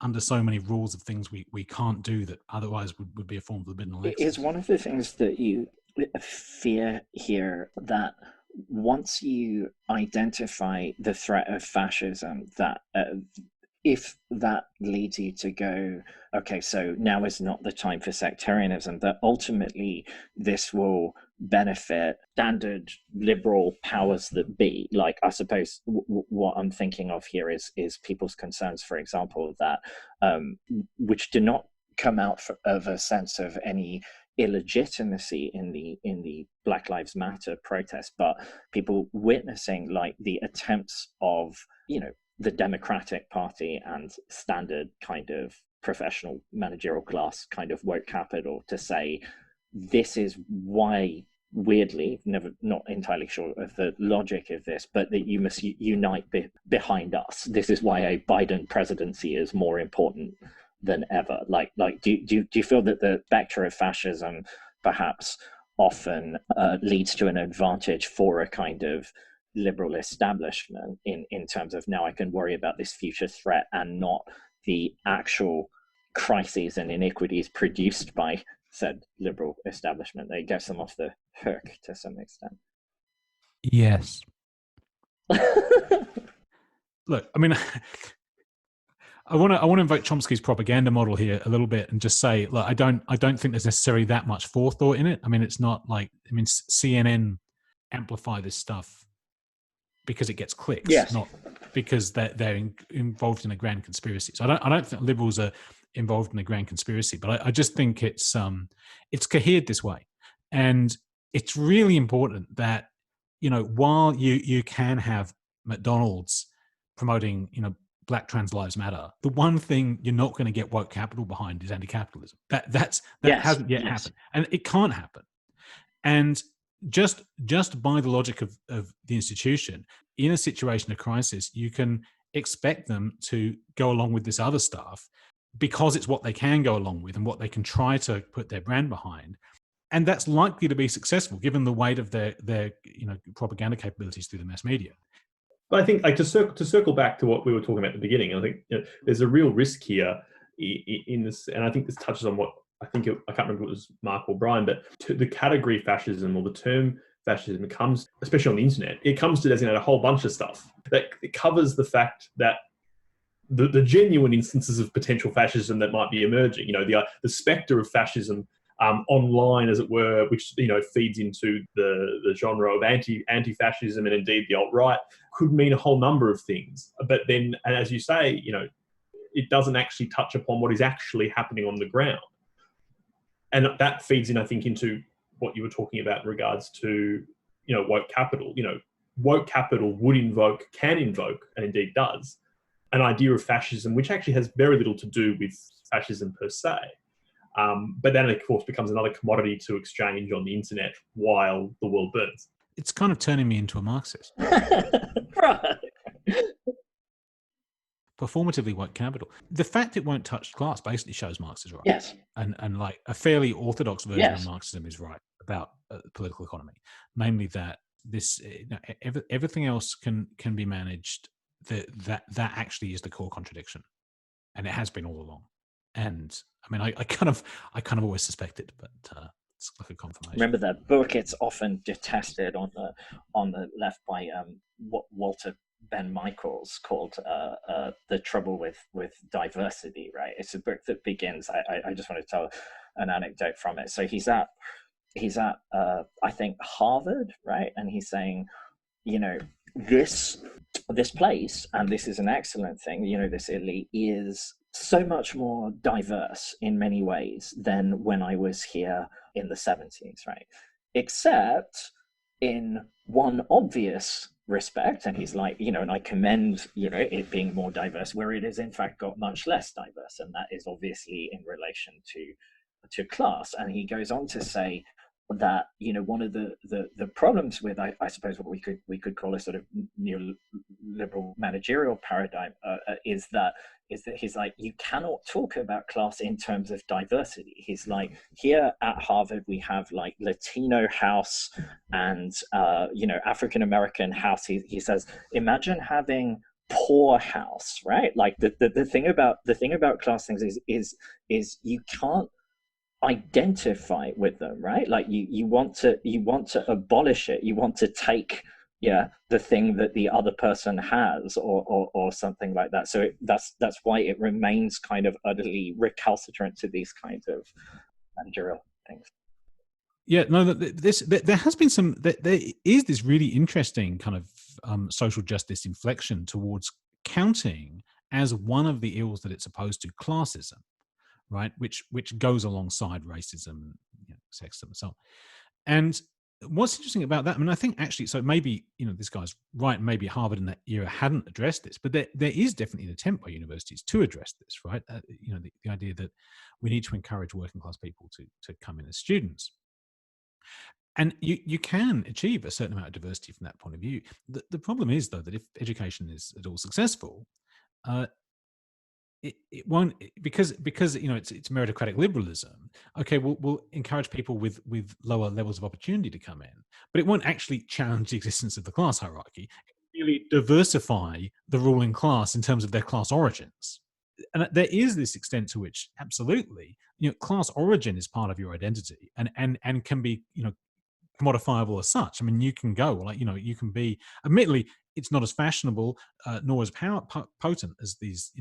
under so many rules of things we can't do that otherwise would be a form of libidinal excess. Is one of the things that you fear here that once you identify the threat of fascism, that if that leads you to go, okay, so now is not the time for sectarianism, that ultimately this will benefit standard liberal powers that be? Like, I suppose what I'm thinking of here is people's concerns, for example, that which do not come out of a sense of any illegitimacy in the Black Lives Matter protest, but people witnessing like the attempts of, the Democratic Party and standard kind of professional managerial class kind of woke capital to say, this is why, weirdly, not entirely sure of the logic of this, but that you must unite behind us. This is why a Biden presidency is more important than ever. Like, do you feel that the spectre of fascism perhaps often leads to an advantage for a kind of liberal establishment in terms of, now I can worry about this future threat and not the actual crises and iniquities produced by said liberal establishment? That gets them off the hook to some extent. Yes. Look, I mean, I want to invoke Chomsky's propaganda model here a little bit and just say, look, I don't think there's necessarily that much forethought in it. I mean, it's not like, CNN amplify this stuff because it gets clicks, yes, not because they're involved in a grand conspiracy. So I don't think liberals are involved in a grand conspiracy, but I just think it's cohered this way, and it's really important that while you can have McDonald's promoting Black trans lives matter, the one thing you're not going to get woke capital behind is anti-capitalism. That hasn't yet happened, and it can't happen. And just by the logic of the institution, in a situation of crisis, you can expect them to go along with this other stuff because it's what they can go along with and what they can try to put their brand behind. And that's likely to be successful given the weight of their propaganda capabilities through the mass media. But I think, like, to circle back to what we were talking about at the beginning, I think there's a real risk here in this, and I think this touches on what I can't remember if it was Mark or Bryan, but the category fascism or the term fascism comes, especially on the internet, it comes to designate a whole bunch of stuff. That it covers the fact that the genuine instances of potential fascism that might be emerging, the spectre of fascism online, as it were, which feeds into the genre of anti-fascism and indeed the alt-right, could mean a whole number of things. But then, and as you say, it doesn't actually touch upon what is actually happening on the ground. And that feeds in, I think, into what you were talking about in regards to, woke capital. Woke capital can invoke, and indeed does, an idea of fascism, which actually has very little to do with fascism per se. But then, of course, becomes another commodity to exchange on the internet while the world burns. It's kind of turning me into a Marxist. Right. Performatively woke capital. The fact it won't touch class basically shows Marx is right. Yes. And like a fairly orthodox version Yes. of Marxism is right about political economy, namely that this everything else can be managed. That actually is the core contradiction, and it has been all along. And I mean, I kind of always suspected, but it's like a confirmation. Remember that book? It's often detested on the left by Walter Ben Michaels called The Trouble with Diversity, right? It's a book that begins, I just want to tell an anecdote from it. So he's at I think Harvard, right? And he's saying, this place, and this is an excellent thing, this elite is so much more diverse in many ways than when I was here in the 70s, right? Except in one obvious respect, and he's like, and I commend, it being more diverse, where it is in fact got much less diverse, and that is obviously in relation to class. And he goes on to say that one of the problems with I suppose what we could call a sort of neoliberal managerial paradigm is that he's like, you cannot talk about class in terms of diversity. He's like, here at Harvard we have like Latino house and African American house. He says, imagine having poor house, right? Like the thing about class things is you can't identify with them, right? Like you want to abolish it. You want to take the thing that the other person has, or something like that. So that's why it remains kind of utterly recalcitrant to these kinds of managerial things. Yeah, no, there has been there is this really interesting kind of social justice inflection towards counting as one of the ills that it's opposed to classism, right? Which goes alongside racism, sexism, and so on. And what's interesting about that, I mean, I think actually, so maybe this guy's right. Maybe Harvard in that era hadn't addressed this, but there is definitely an attempt by universities to address this, right? The idea that we need to encourage working class people to come in as students. And you can achieve a certain amount of diversity from that point of view. The problem is, though, that if education is at all successful, it won't, because it's meritocratic liberalism. Okay, we'll encourage people with lower levels of opportunity to come in, but it won't actually challenge the existence of the class hierarchy. It really diversify the ruling class in terms of their class origins. And there is this extent to which, absolutely, class origin is part of your identity, and can be commodifiable as such. I mean, you can go like you can be, admittedly, it's not as fashionable nor as potent as these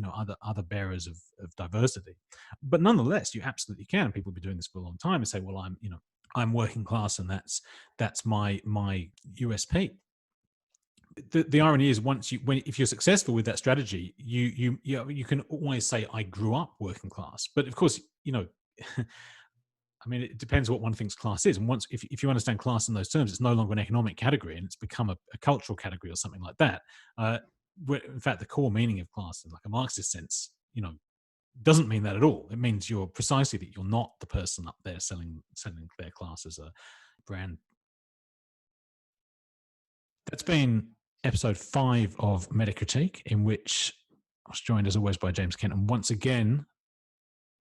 other bearers of diversity, but nonetheless, you absolutely can. People have been doing this for a long time and say, well, I'm working class, and that's my USP. The irony is, if you're successful with that strategy, you can always say, I grew up working class. But of course, I mean, it depends what one thinks class is. And once, if you understand class in those terms, it's no longer an economic category, and it's become a cultural category or something like that. In fact, the core meaning of class, in like a Marxist sense, doesn't mean that at all. It means precisely that you're not the person up there selling their class as a brand. That's been episode 5 of Metacritique, in which I was joined, as always, by James Kent, and once again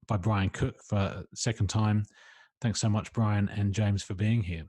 by Bryan Cook for a second time. Thanks so much, Bryan and James, for being here.